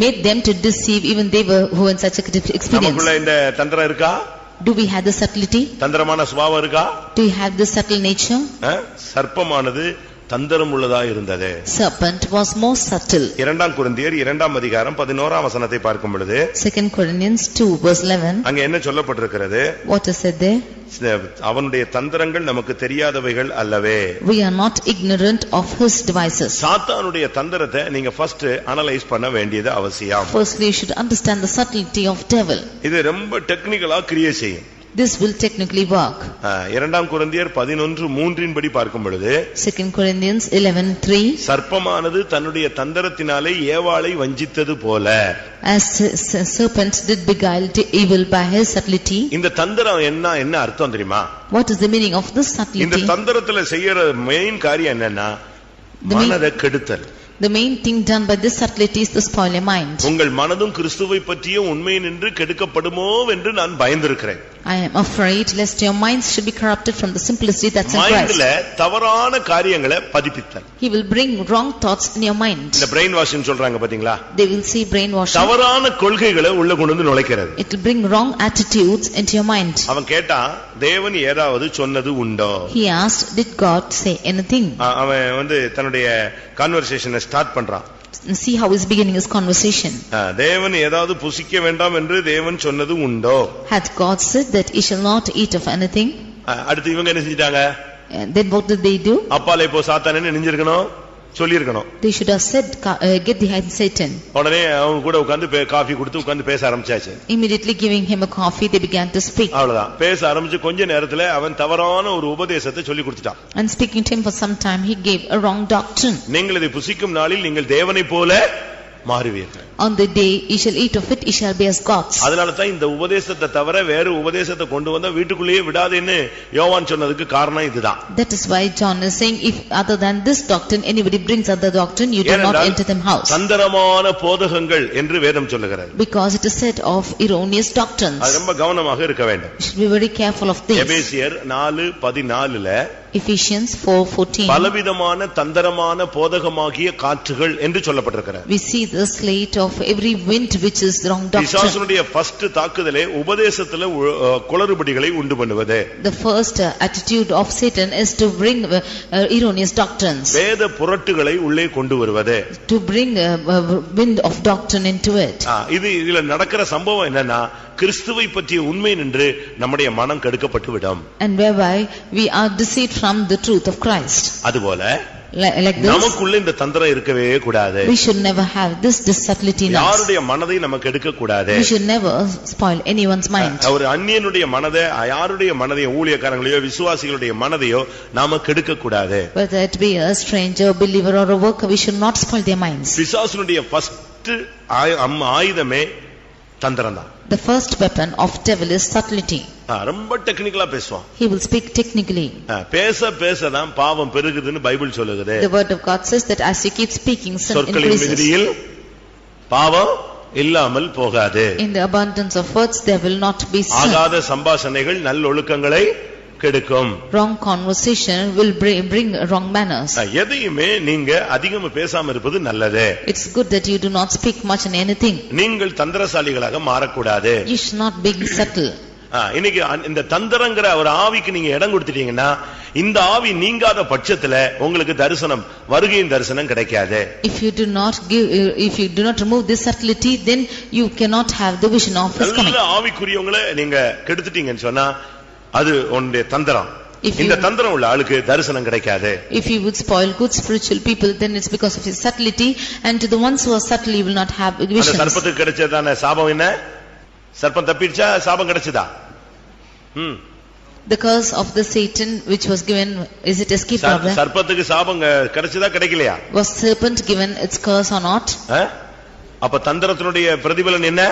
B: made them to deceive even they were who in such a experience.
A: நமக்குள்ள இந்த தந்திரம் இருக்கா?
B: Do we have the subtlety?
A: தந்திரமான சுபாவம் இருக்கா?
B: Do you have the subtle nature?
A: சர்ப்பமானது தந்திரம் உள்ளதா இருந்தது.
B: Serpent was more subtle.
A: 2 கொரிந்தியர் 2 அதிகாரம் 11 வசனத்தை பார்க்கும் பொழுது
B: 2 Corinthians 2:11
A: அங்க என்ன சொல்லப்பட்டிருக்கிறது?
B: What is said there?
A: அவனுடைய தந்திரங்கள் நமக்கு தெரியாதவைகள் அல்லவே.
B: We are not ignorant of his devices.
A: சாத்தானுடைய தந்திரத்தை நீங்க ஃபர்ஸ்ட் அனலைஸ் பண்ண வேண்டியது அவசியம்.
B: Firstly, you should understand the subtlety of devil.
A: இது ரொம்ப டெக்னிக்கலா கிரியேட் செய்யும்.
B: This will technically work.
A: 2 கொரிந்தியர் 11:3 படி பார்க்கும் பொழுது
B: 2 Corinthians 11:3
A: சர்ப்பமானது தன்னுடைய தந்திரத்தினாலே ஏவாளை வஞ்சித்தது போல,
B: as serpent did beguile evil by his subtlety.
A: இந்த தந்திரம் என்ன அர்த்தம் தெரியுமா?
B: What is the meaning of this subtlety?
A: இந்த தந்திரத்துல செய்யற மெயின் காரியம் என்னன்னா மனதை கெடுத்தல்.
B: The main thing done by this subtlety is to spoil a mind.
A: உங்கள் மனதும் கிறிஸ்துவை பற்றிய உண்மை நின்று கெடுக்கப்படுமோ என்று நான் பயந்திருக்கிறேன்.
B: I am afraid lest your minds should be corrupted from the simplicity that's in Christ.
A: மைண்ட்ல தவறான காரியங்களை பதிப்பித்தல்.
B: He will bring wrong thoughts in your mind.
A: இந்த பிரெயின் வாஷிங் சொல்றாங்க பாத்தீங்களா?
B: They will see brainwashing.
A: தவறான கொள்கைகளை உள்ள கொண்டு வந்து நுழைக்கிறது.
B: It will bring wrong attitudes into your mind.
A: அவன் கேட்டா தேவன் ஏதாவது சொன்னது உண்டோ?
B: He asked, did God say anything?
A: அவன் தன்னுடைய கான்வர்சேஷனை ஸ்டார்ட் பண்றான்.
B: See how he's beginning his conversation.
A: தேவன் ஏதாவது புசிக்க வேண்டாம் என்று தேவன் சொன்னது உண்டோ?
B: Had God said that he shall not eat of anything?
A: அடுத்து இவங்க என்ன செஞ்சிட்டாங்க?
B: Then what did they do?
A: அப்பாலே போ சாத்தானே நெஞ்சிருக்கணும், சொல்லியிருக்கணும்.
B: They should have said, get behind Satan.
A: உடனே அவங்க கூட உட்கார்ந்து காஃபி கொடுத்து உட்கார்ந்து பேச ஆரம்பிச்சாச்சு.
B: Immediately giving him a coffee, they began to speak.
A: அவ்வளவுதான். பேச ஆரம்பிச்சு கொஞ்ச நேரத்துல அவன் தவறான ஒரு உபதேசத்தை சொல்லி கொடுத்துட்டான்.
B: And speaking to him for some time, he gave a wrong doctrine.
A: நீங்கள் இதை புசிக்கும் நாளில் நீங்கள் தேவனைப் போல மாறுவீர்கள்.
B: On the day he shall eat of it, he shall be as gods.
A: அதனால தான் இந்த உபதேசத்தை தவிர வேற உபதேசத்தை கொண்டு வந்தா வீட்டுக்குள்ளேயே விடாதேன்னு யோவான் சொன்னதுக்கு காரணம் இதுதான்.
B: That is why John is saying, if other than this doctrine anybody brings other doctrine, you do not enter them house.
A: தந்திரமான போதகங்கள் என்று வேதம் சொல்லுகிறது.
B: Because it is said of erroneous doctrines.
A: அது ரொம்ப கவனமாக இருக்க வேண்டும்.
B: You should be very careful of this.
A: எபேசியர் 4:14
B: Ephesians 4:14
A: பலவிதமான தந்திரமான போதகமாகிய காற்றுகள் என்று சொல்லப்பட்டிருக்கிறது.
B: We see the slate of every wind which is wrong doctrine.
A: பிசாசுடைய ஃபர்ஸ்ட் தாக்குதலே உபதேசத்துல குளறுபடிகளை உண்டு பண்ணுவது.
B: The first attitude of Satan is to bring erroneous doctrines.
A: வேத புரட்டுகளை உள்ளே கொண்டு வருவது.
B: To bring wind of doctrine into it.
A: இதுல நடக்கிற சம்பவம் என்னன்னா கிறிஸ்துவை பற்றிய உண்மை நின்று நம்முடைய மனம் கெடுக்கப்பட்டு விடும்.
B: And whereby we are deceived from the truth of Christ.
A: அதுபோல
B: like this.
A: நமக்குள்ள இந்த தந்திரம் இருக்கவே கூடாது.
B: We should never have this subtlety in us.
A: யாருடைய மனதை நமக்கு எடுக்க கூடாது.
B: We should never spoil anyone's mind.
A: ஒரு அந்நியனுடைய மனதை, யாருடைய மனதையோ, ஊழியக்காரங்களையோ விசுவாசிகளுடைய மனதையோ நாம கெடுக்க கூடாது.
B: Whether it be a stranger, believer or a worker, we should not spoil their minds.
A: பிசாசுனுடைய ஃபர்ஸ்ட் ஆயுதமே தந்திரம் தான்.
B: The first weapon of devil is subtlety.
A: ரொம்ப டெக்னிக்கலா பேசுவான்.
B: He will speak technically.
A: பேச பேச தான் பாவம் பெருகுதுன்னு பைபிள் சொல்லுது.
B: The word of God says that as you keep speaking, sin
A: சொற்களின்
B: increases.
A: மிகுதியில் பாவம் இல்லாமல் போகாது.
B: In the abundance of words there will not be sin.
A: ஆகாத சம்பாஷணைகள் நல்லொழுக்கங்களை கெடுக்கும்.
B: Wrong conversation will bring wrong manners.
A: எதையுமே நீங்க அதிகமா பேசாம இருப்பது நல்லது.
B: It's good that you do not speak much in anything.
A: நீங்கள் தந்திரசாலிகளாக மாறக்கூடாது.
B: You should not be subtle.
A: இன்னைக்கு இந்த தந்திரங்கிற ஒரு ஆவிக்கு நீங்க இடம் கொடுத்துட்டீங்கன்னா, இந்த ஆவி நீங்காத பட்சத்துல உங்களுக்கு தரிசனம், வருகையின் தரிசனம் கிடைக்காது.
B: If you do not remove this subtlety, then you cannot have the vision of his coming.
A: நல்ல ஆவிக்குரியவங்களை நீங்க கெடுத்துட்டீங்கன்னு சொன்னா அது உன்னுடைய தந்திரம். இந்த தந்திரம் உள்ள ஆளுக்கு தரிசனம் கிடைக்காது.
B: If you would spoil good spiritual people, then it's because of his subtlety, and to the ones who are subtle you will not have visions.
A: அந்த சர்ப்பத்துக்கு கிடைச்சதான சாபம் என்ன? சர்ப்பம் தப்பிடுச்சா? சாபம் கிடைச்சதா?
B: The curse of the Satan which was given, is it escape from them?
A: சர்ப்பத்துக்கு சாபம் கிடைச்சதா கிடைக்கலையா?
B: Was serpent given its curse or not?
A: அப்ப தந்திரத்தினுடைய பிரதிபலன் என்ன?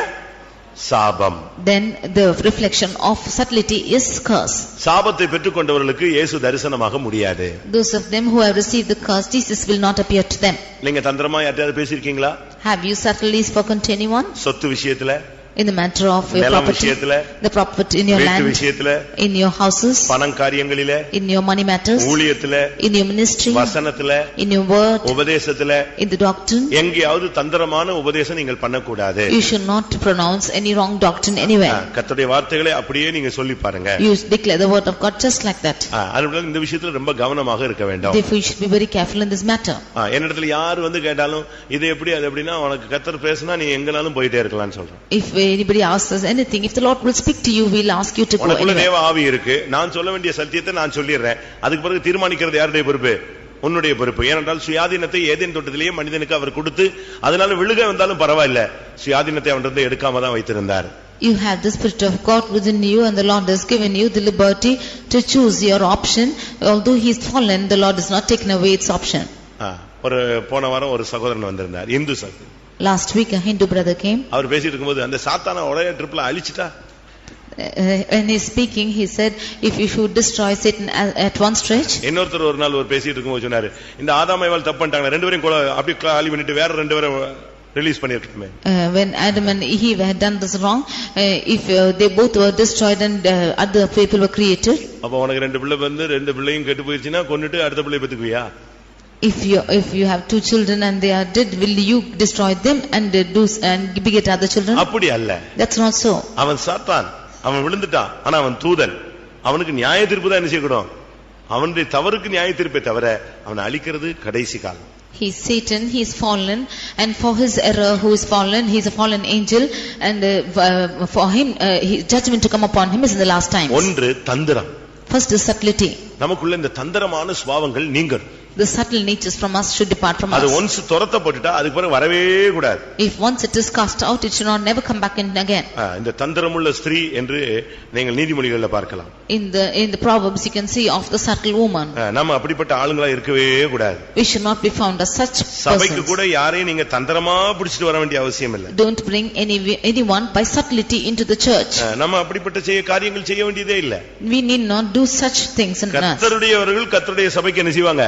A: சாபம்.
B: Then the reflection of subtlety is curse.
A: சாபத்தை பெற்றுக்கொண்டவர்களுக்கு இயேசு தரிசனமாக முடியாது.
B: Those of them who have received the curse, Jesus will not appear to them.
A: நீங்க தந்திரமா யார்கிட்டயாவது பேசிருக்கீங்களா?
B: Have you subtly spoken to anyone?
A: சொத்து விஷயத்துல,
B: in the matter of your property, the property in your land, in your houses,
A: பணம் காரியங்களிலே,
B: in your money matters,
A: ஊழியத்திலே,
B: in your ministry,
A: வசனத்திலே,
B: in your word,
A: உபதேசத்திலே,
B: in the doctrine,
A: எங்கேயாவது தந்திரமான உபதேசம் நீங்கள் பண்ணக்கூடாது.
B: You should not pronounce any wrong doctrine anywhere.
A: கர்த்தருடைய வார்த்தைகளை அப்படியே நீங்க சொல்லி பாருங்க.
B: You declare the word of God just like that.
A: அதனால இந்த விஷயத்துல ரொம்ப கவனமாக இருக்க வேண்டும்.
B: Therefore you should be very careful in this matter.
A: என்னிடத்துல யார் வந்து கேட்டாலும் இது எப்படி அது எப்படின்னா உனக்கு கர்த்தர் பேசினா நீ எங்கனாலும் போயிட்டே இருக்கலாம்னு சொல்றேன்.
B: If anybody asks us anything, if the Lord will speak to you, we'll ask you to go anywhere.
A: உனக்குள்ள தேவ ஆவி இருக்கு, நான் சொல்ல வேண்டிய சத்தியத்தை நான் சொல்லிடுறேன், அதுக்கு பிறகு தீர்மானிக்கிறது யாருடைய பொறுப்பு? உன்னுடைய பொறுப்பு. ஏனென்றால் சுயாதீனத்தை ஏதேன் தோட்டத்திலேயே மனிதனுக்கு அவர் கொடுத்து, அதனால விழுக வந்தாலும் பரவாயில்ல, சுயாதீனத்தை அவனிருந்து எடுக்காம தான் வைத்திருந்தார்.
B: You have the Spirit of God within you, and the Lord has given you the liberty to choose your option. Although he is fallen, the Lord has not taken away its option.
A: ஒரு போன வாரம் ஒரு சகோதரன் வந்திருந்தார், இந்து சகோதரன்.
B: Last week a Hindu brother came.
A: அவர் பேசிட்டு இருக்கும்போது அந்த சாத்தான ஒரே ட்ரிப்ல அழிச்சிட்டா.
B: When he speaking, he said, if you should destroy Satan at one stretch.
A: இன்னொருத்தர் ஒரு நாள் ஒரு பேசிட்டு இருக்கும்போது சொன்னாரு, இந்த ஆதாம் ஏவாள் தப்பு பண்ணிட்டாங்க, ரெண்டு பேரும் அப்படியே காலி பண்ணிட்டு வேற ரெண்டு பேரும் release பண்ணிட்டுமே.
B: When Adam and Eve had done this wrong, if they both were destroyed and other people were created.
A: அப்ப உனக்கு ரெண்டு பிள்ளை வந்து ரெண்டு பிள்ளையும் கெட்டு போயிடுச்சுன்னா கொன்னுட்டு அடுத்த பிள்ளை பெத்துக்குவியா?
B: If you have two children and they are dead, will you destroy them and beget other children?
A: அப்படி அல்ல.
B: That's not so.
A: அவன் சாத்தான், அவன் விழுந்துட்டான், ஆனா அவன் தூதன். அவனுக்கு நியாய தீர்ப்பு தான் என்ன செய்யணும்? அவனுடைய தவறுக்கு நியாய தீர்ப்பை தவிர அவனை அழிக்கிறது கடைசி காலம்.
B: He is Satan, he is fallen, and for his error who is fallen, he is a fallen angel, and for him his judgment to come upon him is in the last times.
A: ஒன்று தந்திரம்.
B: First is subtlety.
A: நமக்குள்ள இந்த தந்திரமான சுபாவங்கள் நீங்கணும்.
B: The subtle natures from us should depart from us.
A: அது once துரத்தப்பட்டுட்டா அதுக்கு பிறகு வரவே கூடாது.
B: If once it is cast out, it should not never come back in again.
A: இந்த தந்திரமுள்ள ஸ்திரீ என்று நீங்கள் நீதிமொழிகளில் பார்க்கலாம்.
B: In the Proverbs you can see of the subtle woman.
A: நாம அப்படிப்பட்ட ஆளுங்களா இருக்கவே கூடாது.
B: We should not be found as such persons.
A: சபைக்கு கூட யாரையும் நீங்க தந்திரமா பிடிச்சிட்டு வர வேண்டிய அவசியம் இல்லை.
B: Don't bring anyone by subtlety into the church.
A: நம்ம அப்படிப்பட்ட காரியங்கள் செய்ய வேண்டியதே இல்லை.
B: We need not do such things in us.
A: கர்த்தருடையவர்கள் கர்த்தருடைய சபைக்கு என்ன செய்வாங்க?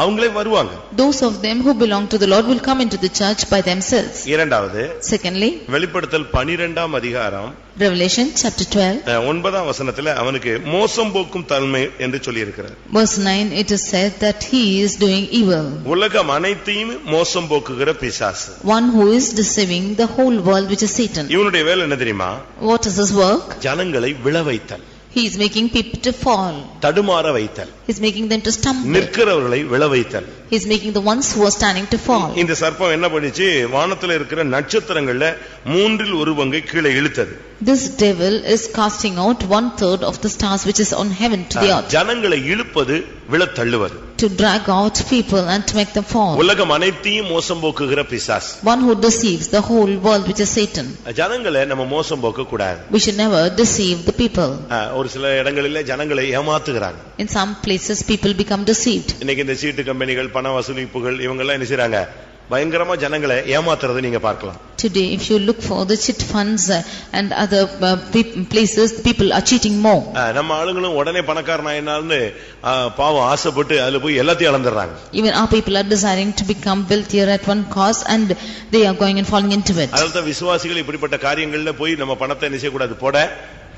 A: அவங்களே வருவாங்க.
B: Those of them who belong to the Lord will come into the church by themselves.
A: இரண்டாவது,
B: secondly,
A: வெளிப்படுத்தல் 12ஆம் அதிகாரம்
B: Revelation chapter 12
A: 9ஆம் வசனத்துல அவனுக்கு மோசம் போக்கும் தன்மை என்று சொல்லி இருக்கிறார்.
B: Verse 9 it is said that he is doing evil.
A: உலகம் அனைத்தையும் மோசம் போக்குகிற பிசாசு.
B: One who is deceiving the whole world, which is Satan.
A: இவனுடைய வேலை என்ன தெரியுமா?
B: What is his work?
A: ஜனங்களை விழ வைத்தல்.
B: He is making people to fall.
A: தடுமாற வைத்தல்.
B: He's making them to stumble.
A: நிற்கிறவர்களை விழ வைத்தல்.
B: He's making the ones who are standing to fall.
A: இந்த சர்ப்பம் என்ன பண்ணிச்சு? வானத்துல இருக்கிற நட்சத்திரங்கள்ல 1/3 கீழே இழுத்தது.
B: This devil is casting out 1/3 of the stars which is on heaven to the earth.
A: ஜனங்களை இழுப்பது விழத் தள்ளுவது.
B: To drag out people and to make them fall.
A: உலகம் அனைத்தையும் மோசம் போக்குகிற பிசாசு.
B: One who deceives the whole world, which is Satan.
A: ஜனங்களை நம்ம மோசம் போக்க கூடாது.
B: We should never deceive the people.
A: ஒரு சில இடங்களிலே ஜனங்களை ஏமாத்துகிறாங்க.
B: In some places people become deceived.
A: இன்னைக்கு இந்த சீட்டு கம்பெனிகள், பண வசூலிப்புகள் இவங்க எல்லாம் என்ன செய்றாங்க? பயங்கரமா ஜனங்களை ஏமாத்துறதை நீங்க பார்க்கலாம்.
B: Today if you look for the chit funds and other places, people are cheating more.
A: நம்ம ஆளுங்களும் உடனே பணக்காரனாயினால்னு பாவம் ஆசைப்பட்டு அதுல போய் எல்லாத்தையும் இழந்துறாங்க.
B: Even our people are desiring to become wealthier at one cost and they are going and falling into it.
A: அதனால விசுவாசிகள் இப்படிப்பட்ட காரியங்கள்ல போய் நம்ம பணத்தை என்ன செய்ய கூடாது? போட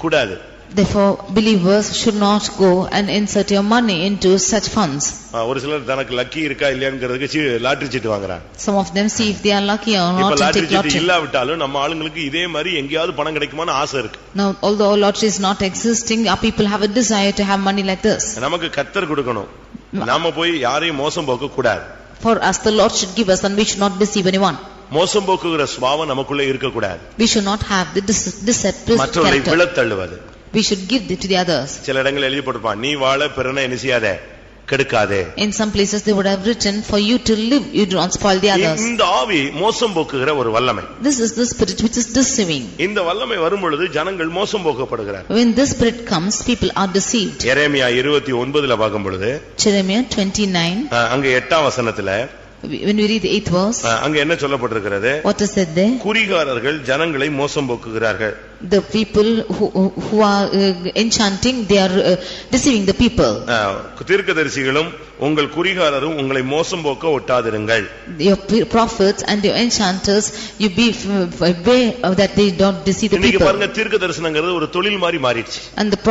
A: கூடாது.
B: Therefore believers should not go and insert your money into such funds.
A: ஒரு சிலர் தனக்கு லக்கி இருக்கா இல்லையாங்கிறதுக்கு லாட்டரி சீட்டு வாங்குறாங்க.
B: Some of them see if they are lucky or not to take lottery.
A: இல்லாவிட்டாலும் நம்ம ஆளுங்களுக்கு இதே மாதிரி எங்கேயாவது பணம் கிடைக்குமான்னு ஆசை இருக்கு.
B: Now although lottery is not existing, our people have a desire to have money like this.
A: நமக்கு கர்த்தர் கொடுக்கணும். நாம போய் யாரையும் மோசம் போக்க கூடாது.
B: For us the Lord should give us and we should not deceive anyone.
A: மோசம் போக்குகிற சுபாவம் நமக்குள்ள இருக்க கூடாது.
B: We should not have the deceptive
A: மற்றவர்களை
B: character.
A: விழத் தள்ளுவது.
B: We should give it to the others.
A: சில இடங்கள் எழுதி போட்டுப்பான், நீ வாழ பிறனை என்ன செய்யாதே, கெடுக்காதே.
B: In some places they would have written, for you to live you do not spoil the others.
A: இந்த ஆவி மோசம் போக்குகிற ஒரு வல்லமை.
B: This is the spirit which is deceiving.
A: இந்த வல்லமை வரும் பொழுது ஜனங்கள் மோசம் போக்கப்படுகிறார்கள்.
B: When this spirit comes, people are deceived.
A: எரேமியா 29ல பார்க்கும் பொழுது,
B: Jeremiah 29,
A: அங்க 8ஆம் வசனத்துல
B: when we read the 8th verse,
A: அங்க என்ன சொல்லப்பட்டிருக்கிறது?
B: what is said there?
A: குறிகாரர்கள் ஜனங்களை மோசம் போக்குகிறார்கள்.
B: The people who are enchanting, they are deceiving the people.
A: தீர்க்கதரிசிகளும் உங்கள் குறிகாரரும் உங்களை மோசம் போக்க ஒட்டாதிருங்கள்.
B: Your prophets and your enchanters, you be aware that they don't deceive the people.
A: இன்னைக்கு பாருங்க, தீர்க்கதரிசனங்கிறது ஒரு தொழில் மாதிரி மாறிடுச்சு.
B: And the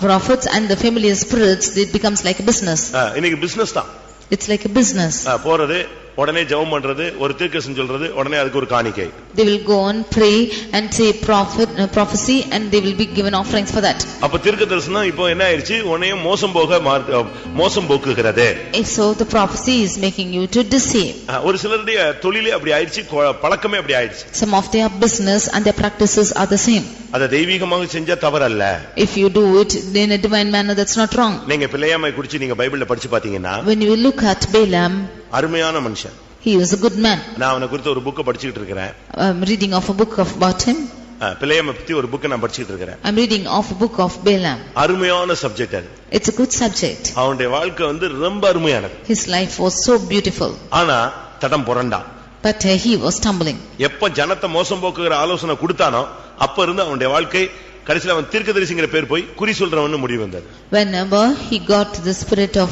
B: prophets and the familiar spirits, it becomes like a business.
A: இன்னைக்கு பிசினஸ் தான்.
B: It's like a business.
A: போறது, உடனே ஜெபம் பண்றது, ஒரு தீர்க்கதரிசனம் சொல்றது, உடனே அதுக்கு ஒரு காணிக்கை.
B: They will go and pray and say prophecy and they will be given offerings for that.
A: அப்ப தீர்க்கதரிசனம் இப்போ என்ன ஆயிருச்சு? உடனே மோசம் போக்குகிறது.
B: So the prophecy is making you to deceive.
A: ஒரு சிலருடைய தொழிலே அப்படி ஆயிருச்சு, பழக்கமே அப்படி ஆயிருச்சு.
B: Some of their business and their practices are the same.
A: அத தெய்வீகமாக செஞ்சா தவறல்ல.
B: If you do it in a divine manner, that's not wrong.
A: நீங்க பிள்ளையாமை குறிச்சு நீங்க பைபிள்ல படிச்சு பாத்தீங்கன்னா,
B: When you look at Balaam,
A: அருமையான மனுஷன்.
B: he was a good man.
A: நான் அவனை குறித்து ஒரு புக் படிச்சிட்டு இருக்கேன்.
B: I'm reading of a book about him.
A: பிள்ளையாமை பத்தி ஒரு புக் நான் படிச்சிட்டு இருக்கேன்.
B: I'm reading of a book of Balaam.
A: அருமையான சப்ஜெக்ட் அது.
B: It's a good subject.
A: அவனுடைய வாழ்க்கை ரொம்ப அருமையானது.
B: His life was so beautiful.
A: ஆனா தடம் புரண்டா.
B: But he was stumbling.
A: எப்ப ஜனத்தை மோசம் போக்குகிற ஆலோசனை கொடுத்தானோ அப்ப இருந்து அவனுடைய வாழ்க்கை கடைசில அவன் தீர்க்கதரிசிங்கிற பேர் போய் குறி சொல்றவன்னு முடிவு வந்தது.
B: Whenever he got the spirit of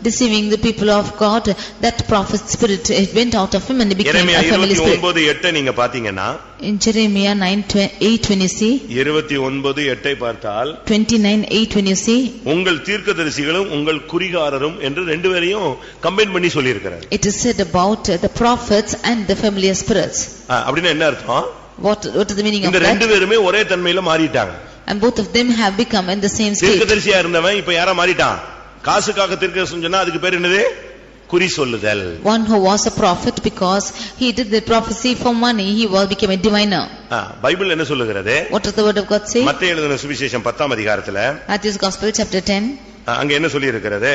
B: deceiving the people of God, that prophet spirit, it went out of him and he became a family spirit.
A: 29:8 நீங்க பாத்தீங்கன்னா,
B: in Jeremiah 9:8 when you see,
A: 29:8 பார்த்தால்,
B: 29:8 when you see,
A: உங்கள் தீர்க்கதரிசிகளும் உங்கள் குறிகாரரும் என்று ரெண்டு பேரையும் combine பண்ணி சொல்லி இருக்கிறார்.
B: it is said about the prophets and the familiar spirits.
A: அப்படினா என்ன அர்த்தம்?
B: What is the meaning of
A: இந்த
B: that?
A: ரெண்டு பேருமே ஒரே தன்மையில மாறிட்டாங்க.
B: And both of them have become in the same state.
A: தீர்க்கதரிசியா இருந்தவன் இப்ப யாரா மாறிட்டான்? காசுக்காக தீர்க்கதரிசனம் சொன்னா அதுக்கு பேர் என்னது? குறி சொல்லுதல்.
B: One who was a prophet because he did the prophecy for money, he became a diviner.
A: Bible என்ன சொல்லுகிறது?
B: What does the word of God say?
A: மத்தேயு எழுதின சுவிசேஷம் 10ஆம் அதிகாரத்துல,
B: Matthew's Gospel chapter 10,
A: அங்க என்ன சொல்லி இருக்கிறது?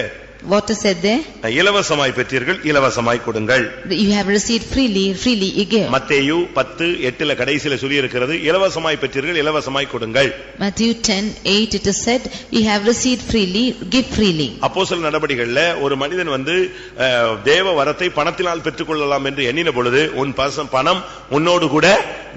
B: what is said there?
A: இலவசமாய் பெற்றீர்கள், இலவசமாய் கொடுங்கள்.
B: You have received freely, freely you give.
A: மத்தேயு 10:8ல கடைசில சொல்லி இருக்கிறது, இலவசமாய் பெற்றீர்கள், இலவசமாய் கொடுங்கள்.
B: Matthew 10:8 it is said, you have received freely, give freely.
A: அப்போஸ்தலர் நடபடிகள்ல ஒரு மனிதன் தேவ வரத்தை பணத்தினால் பெற்றுக்கொள்ளலாம் என்று எண்ணின பொழுது, உன் பணம் உன்னோடு கூட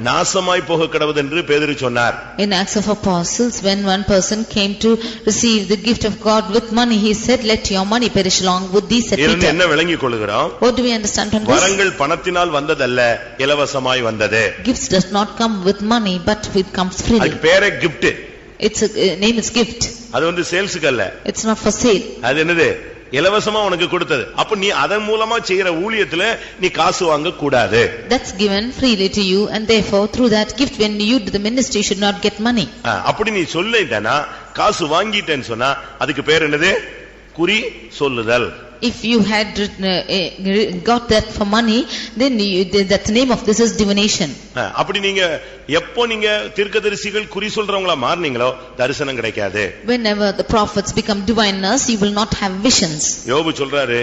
A: நாசமாய் போக கடவுது என்று பேதுரு சொன்னார்.
B: In Acts of Apostles, when one person came to receive the gift of God with money, he said, let your money perish along with these, said Peter.
A: என்ன விளங்கிக் கொள்கிறோம்?
B: What do we understand from this?
A: வரங்கள் பணத்தினால் வந்ததல்ல, இலவசமாய் வந்தது.
B: Gifts does not come with money, but it comes freely.
A: அதுக்கு பேரே gift.
B: It's a name is gift.
A: அது சேல்ஸ்க்கு அல்ல.
B: It's not for sale.
A: அது என்னது? இலவசமா உனக்கு கொடுத்தது. அப்ப நீ அதன் மூலமா செய்யற ஊழியத்துல நீ காசு வாங்க கூடாது.
B: That's given freely to you and therefore through that gift when you do the ministry you should not get money.
A: அப்படி நீ சொல்லிட்டேனா, காசு வாங்கிட்டேன்னு சொன்னா அதுக்கு பேர் என்னது? குறி சொல்லுதல்.
B: If you had got that for money, then that's the name of this is divination.
A: அப்படி நீங்க எப்போ நீங்க தீர்க்கதரிசிகள் குறி சொல்றவங்களா மாறுனீங்களோ தரிசனம் கிடைக்காது.
B: Whenever the prophets become diviners, you will not have visions.
A: யோபு சொல்றாரு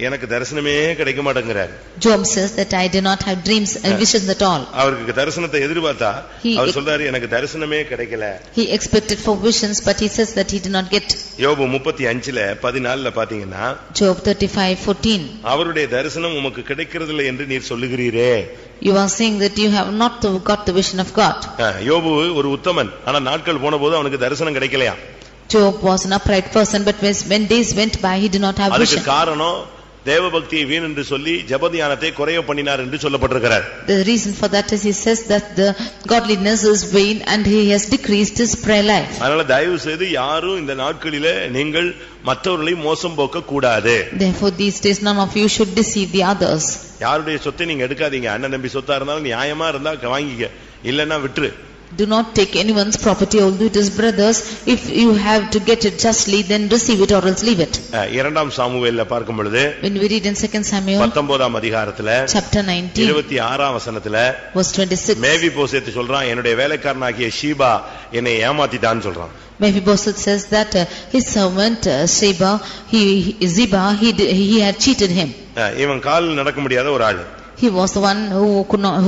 A: எனக்கு தரிசனமே கிடைக்க மாட்டேங்கிறார்.
B: Job says that I do not have dreams and visions at all.
A: அவருக்கு தரிசனத்தை எதிர்பார்த்தா அவர் சொல்றாரு எனக்கு தரிசனமே கிடைக்கல.
B: He expected for visions, but he says that he did not get.
A: யோபு 35:14 பாத்தீங்கன்னா
B: Job 35:14.
A: அவருடைய தரிசனம் உமக்கு கிடைக்கிறதில்லை என்று நீர் சொல்லுகிறீரே.
B: You are saying that you have not got the vision of God.
A: யோபு ஒரு உத்தமன், ஆனா நாட்கள் போனபோது அவனுக்கு தரிசனம் கிடைக்கலையா.
B: Job was an upright person, but when days went by, he did not have vision.
A: அதுக்கு காரணம் தேவபக்தியை வீண் என்று சொல்லி ஜெபத்தியானத்தை குறைய பண்ணினார் என்று சொல்லப்பட்டிருக்கிறார்.
B: The reason for that is he says that the godliness is vain and he has decreased his prayer life.
A: அதனால தயவு செய்து யாரும் இந்த நாட்களிலே நீங்கள் மற்றவர்களை மோசம் போக்க கூடாது.
B: Therefore these days none of you should deceive the others.
A: யாருடைய சொத்தை நீங்க எடுக்காதீங்க. அண்ணன் தம்பி சொத்தா இருந்தாலும் நியாயமா இருந்தா வாங்கிக்க, இல்லன்னா விட்டுரு.
B: Do not take anyone's property, although it is brothers. If you have to get it justly, then receive it or else leave it.
A: இரண்டாம் சாமுவேல்ல பார்க்கும் பொழுது
B: when we read in 2 Samuel
A: 19ஆம் அதிகாரத்துல
B: chapter 19
A: 26ஆம் வசனத்துல
B: verse 26,
A: மேவிபோசேத் சொல்றான் என்னுடைய வேலைக்காரனாகிய ஷீபா என்னை ஏமாத்திட்டான்னு சொல்றான்.
B: Mephibosheth says that his servant Ziba he had cheated him.
A: இவன் கால் நடக்க முடியாத ஒரு ஆளு.
B: He was the one who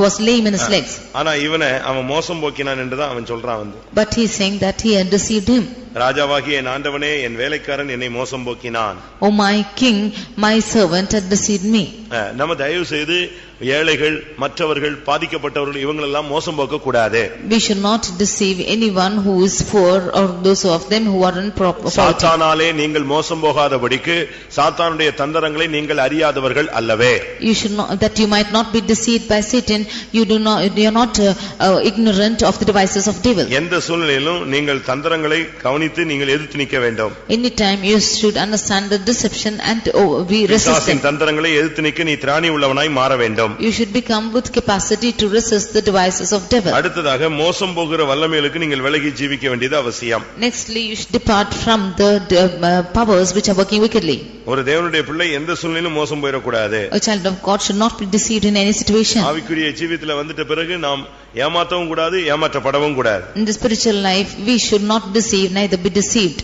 B: was lame in his legs.
A: ஆனா இவனை அவன் மோசம் போக்கினான் என்றுதான் அவன் சொல்றான் வந்து.
B: But he is saying that he had deceived him.
A: ராஜாவாகிய என் ஆண்டவனே என் வேலைக்காரன் என்னை மோசம் போக்கினான்.
B: Oh my king, my servant had deceived me.
A: நம்ம தயவு செய்து ஏழைகள் மற்றவர்கள் பாதிக்கப்பட்டவர்கள் இவங்களெல்லாம் மோசம் போக்க கூடாது.
B: We should not deceive anyone who is poor or those of them who are in poverty.
A: சாத்தானாலே நீங்கள் மோசம் போகாதபடிக்கு சாத்தானுடைய தந்திரங்களை நீங்கள் அறியாதவர்கள் அல்லவே.
B: You should not, that you might not be deceived by Satan. You are not ignorant of the devices of devil.
A: எந்த சூழ்நிலையிலும் நீங்கள் தந்திரங்களை கவனித்து நீங்கள் எதிர்த்து நிற்க வேண்டும்.
B: Anytime you should understand the deception and be resistant.
A: தந்திரங்களை எதிர்த்து நிற்க நீ திராணி உள்ளவனாய் மாற வேண்டும்.
B: You should become with capacity to resist the devices of devil.
A: அடுத்ததாக மோசம் போகிற வல்லமைகளுக்கு நீங்கள் விலகி ஜீவிக்க வேண்டியது அவசியம்.
B: Nextly, you should depart from the powers which are working wickedly.
A: ஒரு தேவனுடைய பிள்ளை எந்த சூழ்நிலையிலும் மோசம் போயிட கூடாது.
B: A child of God should not be deceived in any situation.
A: ஆவிக்குரிய ஜீவிதத்துல வந்துட்ட பிறகு நாம் ஏமாற்றவும் கூடாது, ஏமாற்றப்படவும் கூடாது.
B: In the spiritual life, we should not deceive, neither be deceived.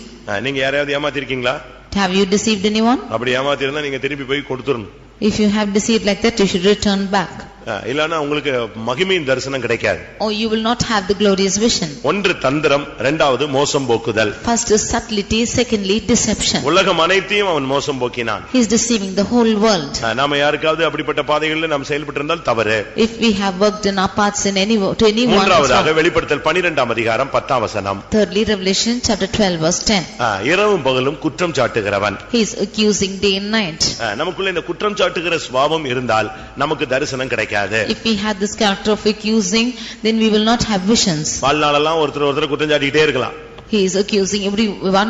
A: நீங்க யாரையாவது ஏமாத்தி இருக்கீங்களா?
B: Have you deceived anyone?
A: அப்படி ஏமாத்தி இருந்தா நீங்க திருப்பி போய் கொடுத்துறணும்.
B: If you have deceived like that, you should return back.
A: இல்லனா உங்களுக்கு மகிமையின் தரிசனம் கிடைக்காது.
B: Or you will not have the glorious vision.
A: ஒன்று தந்திரம், இரண்டாவது மோசம் போக்குதல்.
B: First is subtlety, secondly deception.
A: உலகம் அனைத்தையும் அவன் மோசம் போக்கினான்.
B: He is deceiving the whole world.
A: நாம யாருக்காவது அப்படிப்பட்ட பாதைகளில் நாம் செயல்பட்டு இருந்தால் தவறு.
B: If we have worked in our paths in anyone,
A: மூன்றாவதாக வெளிப்படுத்தல் 12ஆம் அதிகாரம் 10ஆம் வசனம்.
B: Thirdly, Revelation chapter 12 verse 10.
A: இரவும் பகலும் குற்றம் சாட்டுகிறவன்.
B: He is accusing day and night.
A: நமக்குள்ள இந்த குற்றம் சாட்டுகிற சுபாவம் இருந்தால் நமக்கு தரிசனம் கிடைக்காது.
B: If we had this character of accusing, then we will not have visions.
A: வாழ்நாளெல்லாம் ஒருத்தர் குற்றம் சாட்டிட்டே இருக்கலாம்.
B: He is accusing everyone,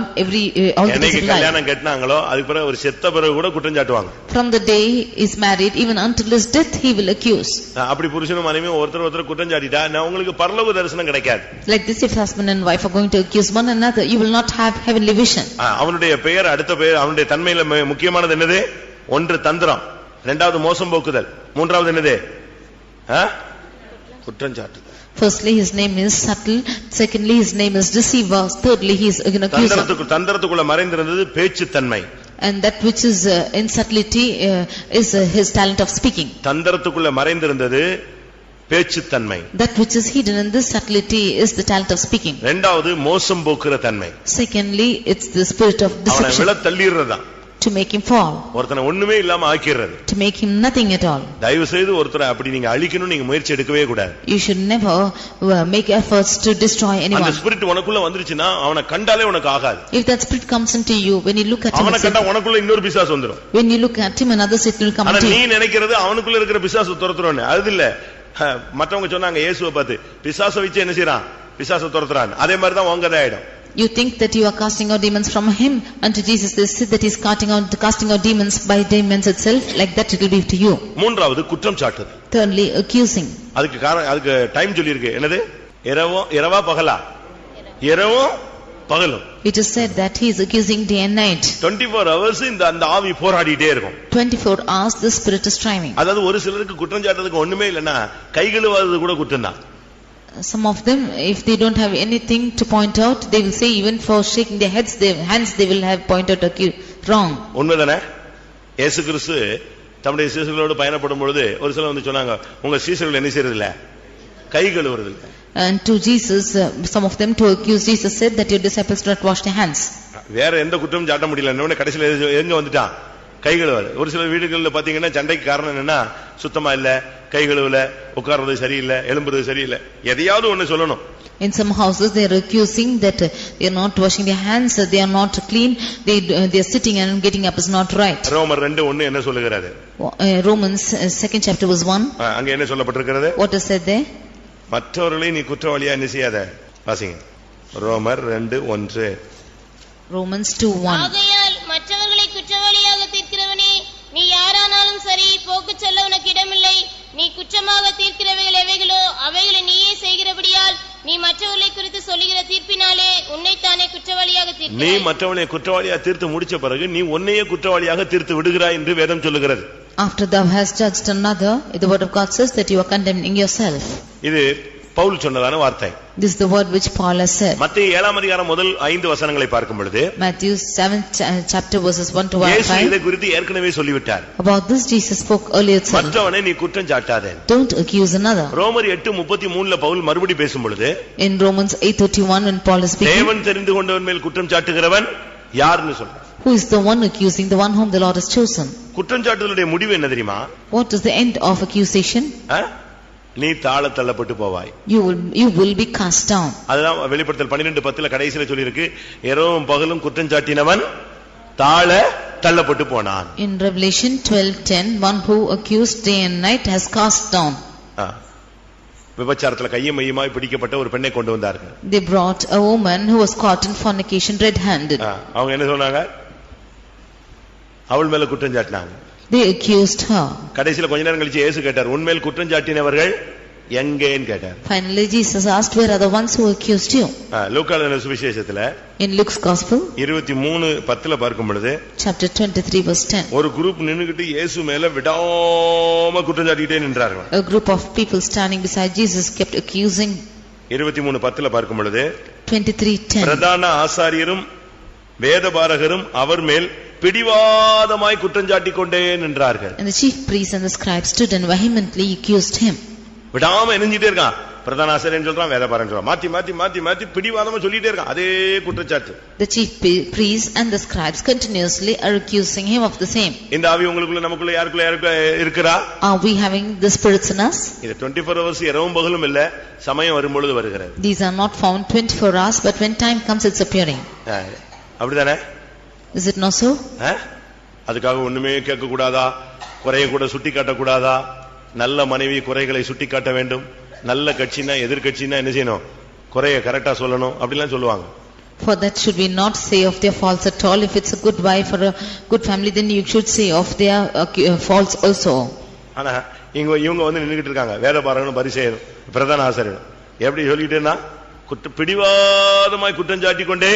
B: all the days of life.
A: கல்யாணம் கட்டினாங்களோ அதுக்கு பிறகு ஒரு செத்த பிறகு கூட குற்றம் சாட்டுவாங்க.
B: From the day he is married, even until his death, he will accuse.
A: அப்படி புருஷனும் மனைவியும் ஒருத்தர் குற்றம் சாட்டிட்டா உங்களுக்கு பரலோக தரிசனம் கிடைக்காது.
B: Like this, if husband and wife are going to accuse one another, you will not have heavenly vision.
A: அவனுடைய பெயர் அடுத்த பெயர் அவனுடைய தன்மையில முக்கியமானது என்னது? ஒன்று தந்திரம், இரண்டாவது மோசம் போக்குதல், மூன்றாவது என்னது? குற்றம் சாட்டுதல்.
B: Firstly, his name is subtle. Secondly, his name is deceiver. Thirdly, he is an accuser.
A: தந்திரத்துக்குள்ள மறைந்திருந்தது பேச்சு தன்மை.
B: And that which is in subtlety is his talent of speaking.
A: தந்திரத்துக்குள்ள மறைந்திருந்தது பேச்சு தன்மை.
B: That which is hidden in this subtlety is the talent of speaking.
A: இரண்டாவது மோசம் போக்குற தன்மை.
B: Secondly, it's the spirit of deception.
A: அவனை விழ தள்ளிறதா.
B: To make him fall.
A: ஒருத்தனை ஒண்ணுமே இல்லாம ஆக்கிறது.
B: To make him nothing at all.
A: தயவு செய்து ஒருத்தரை அப்படி நீங்க அழிக்கணும் நீங்க முயற்சி எடுக்கவே கூடாது.
B: You should never make efforts to destroy anyone.
A: அந்த ஸ்பிரிட் உனக்குள்ள வந்துருச்சுனா அவனை கண்டாலே உனக்கு ஆகாது.
B: If that spirit comes into you, when you look at him,
A: அவனை கண்டா உனக்குள்ள இன்னொரு பிசாசு வந்துரும்.
B: When you look at him, another Satan will come into you.
A: நீ நினைக்கிறது அவனுக்குள்ள இருக்கிற பிசாசு துரத்துறன்னு. அது இல்ல. மத்தவங்க சொன்னாங்க இயேசுவை பார்த்து பிசாசை வச்சு என்ன செய்றான்? பிசாசை துரத்துறான். அதே மாதிரி தான் உங்க கதையாயிடும்.
B: You think that you are casting out demons from him, and to Jesus they said that he is casting out demons by demons itself. Like that it will be to you.
A: மூன்றாவது குற்றம் சாட்டுதல்.
B: Thirdly, accusing.
A: அதுக்கு time சொல்லி இருக்கு. என்னது? இரவா பகலா? இரவும் பகலும்.
B: It is said that he is accusing day and night.
A: 24 hours இந்த அந்த ஆவி போராடிட்டே இருக்கும்.
B: 24 hours the spirit is striving.
A: அதாவது ஒரு சிலருக்கு குற்றம் சாட்டுறதுக்கு ஒண்ணுமே இல்லைன்னா கை கழுவாதது கூட குற்றம் தான்.
B: Some of them, if they don't have anything to point out, they will say even for shaking their heads, their hands they will have pointed out wrong.
A: உண்மைதானே? இயேசு கிறிஸ்து தம்முடைய சீசர்களோடு பயணப்படும் பொழுது ஒரு சிலர் வந்து சொன்னாங்க, உங்க சீசர்கள் என்ன செய்யறது இல்ல, கை கழுவுறது இல்ல.
B: And to Jesus, some of them to accuse Jesus said that your disciples do not wash their hands.
A: வேற எந்த குற்றமும் சாட்ட முடியல. இன்னொன்னு கடைசியில எங்க வந்துட்டான், கை கழுவாரு. ஒரு சில வீடுகள்ல பாத்தீங்கன்னா சண்டைக்கு காரணம் என்னன்னா சுத்தமா இல்ல, கை கழுவுல, உட்கார்றது சரியில்லை, எழும்புறது சரியில்லை, எதையாவது ஒண்ணு சொல்லணும்.
B: In some houses they are accusing that they are not washing their hands, they are not clean, they are sitting and getting up is not right.
A: ரோமர் 2:1 என்ன சொல்லுகிறது?
B: Romans 2nd chapter verse 1.
A: அங்க என்ன சொல்லப்பட்டிருக்கிறது?
B: What is said there?
A: மற்றவர்களை நீ குற்றவாளியா என்ன செய்யாத. வாசிங்க. ரோமர் 2:1.
B: Romans 2:1.
C: ஆகையால் மற்றவர்களை குற்றவாளியாக தீர்க்கிறவனே, நீ யாரானாலும் சரி, போக்கு சொல்ல உனக்கு இடமில்லை. நீ குற்றமாக தீர்க்கிறவைகள் எவைகளோ அவைகளை நீயே செய்கிறபடியால் நீ மற்றவர்களை குறித்து சொல்லுகிற தீர்ப்பினாலே உன்னைத்தானே குற்றவாளியாக தீர்க்கிறாய்.
A: நீ மற்றவர்களை குற்றவாளியா தீர்த்து முடிச்ச பிறகு நீ உன்னையே குற்றவாளியாக தீர்த்து விடுகிறாய் என்று வேதம் சொல்லுகிறது.
B: After thou hast judged another, the word of God says that you are condemning yourself.
A: இது பவுல் சொன்னதான வார்த்தை.
B: This is the word which Paul has said.
A: மத்தேயு 7ஆம் அதிகாரம் முதல் 5 வசனங்களை பார்க்கும் பொழுது
B: Matthew 7th chapter verses 1 to 5.
A: இயேசு இதை குறித்து ஏற்கனவே சொல்லிவிட்டார்.
B: About this Jesus spoke earlier itself.
A: மற்றவனை நீ குற்றம் சாட்டாதே.
B: Don't accuse another.
A: ரோமர் 8:33ல பவுல் மறுபடி பேசும் பொழுது
B: In Romans 8:31 when Paul is speaking,
A: தேவன் தெரிந்து கொண்டவன் மேல் குற்றம் சாட்டுகிறவன் யார்னு சொல்றார்.
B: who is the one accusing, the one whom the Lord has chosen?
A: குற்றம் சாட்டுதலுடைய முடிவு என்ன தெரியுமா?
B: What is the end of accusation?
A: நீ தாழ தள்ளப்பட்டு போவாய்.
B: You will be cast down.
A: அதுதான் வெளிப்படுத்தல் 12:10ல கடைசியில சொல்லி இருக்கு, இரவும் பகலும் குற்றம் சாட்டினவன் தாழ தள்ளப்பட்டு போனான்.
B: In Revelation 12:10, one who accused day and night has cast down.
A: விபச்சாரத்துல கையும் மையுமாய் பிடிக்கப்பட்ட ஒரு பெண்ணை கொண்டு வந்தார்கள்.
B: They brought a woman who was caught in fornication red-handed.
A: அவங்க என்ன சொன்னாங்க? அவள் மேல குற்றம் சாட்டினாங்க.
B: They accused her.
A: கடைசியில கொஞ்ச நேரம் கழிச்சு இயேசு கேட்டார், உன்மேல் குற்றம் சாட்டினவர்கள் எங்கேன்னு கேட்டார்.
B: Finally Jesus asked, where are the ones who accused you?
A: லூக்கா எழுதின சுவிசேஷத்துல
B: In Luke's gospel
A: 23:10ல பார்க்கும் பொழுது
B: chapter 23 verse 10,
A: ஒரு குரூப் நின்னுகிட்டு இயேசு மேல விடாம குற்றம் சாட்டிட்டே நின்றார்கள்.
B: a group of people standing beside Jesus kept accusing.
A: 23:10ல பார்க்கும் பொழுது
B: 23:10,
A: பிரதான ஆசாரியரும் வேதபாரகரும் அவர் மேல் பிடிவாதமாய் குற்றம் சாட்டிக் கொண்டே நின்றார்கள்.
B: and the chief priests and the scribes stood and vehemently accused him.
A: விடாம எரிஞ்சிட்டே இருக்கான். பிரதான ஆசாரியன் சொல்றான், வேதபாரகன் சொல்றான், மாத்தி மாத்தி மாத்தி மாத்தி பிடிவாதமா சொல்லிட்டே இருக்கான் அதே குற்றச்சாட்டு.
B: The chief priests and the scribes continuously are accusing him of the same.
A: இந்த ஆவி உங்களுக்குள்ள நமக்குள்ள யாருக்குள்ள இருக்கிறா?
B: Are we having the spirits in us?
A: இது 24 hours இரவும் பகலும் இல்ல, சமயம் வரும்பொழுது வருகிறது.
B: These are not found 24 hours, but when time comes it's appearing.
A: அப்படிதானே?
B: Is it not so?
A: அதுக்காக ஒண்ணுமே கேட்க கூடாதா, குறைய கூட சுட்டி காட்ட கூடாதா? நல்ல மனைவி குறைகளை சுட்டி காட்ட வேண்டும். நல்ல கட்சினா எதிர்கட்சினா என்ன செய்யணும்? குறைய கரெக்டா சொல்லணும் அப்படிலாம் சொல்லுவாங்க.
B: For that should we not say of their faults at all. If it's a good wife or a good family, then you should say of their faults also.
A: ஆனா இவங்க வந்து நின்னுகிட்டு இருக்காங்க, வேதபாரகனும் பரிசேயரும் பிரதான ஆசாரியரும் எப்படி சொல்லிட்டேன்னா பிடிவாதமாய் குற்றம் சாட்டிக் கொண்டே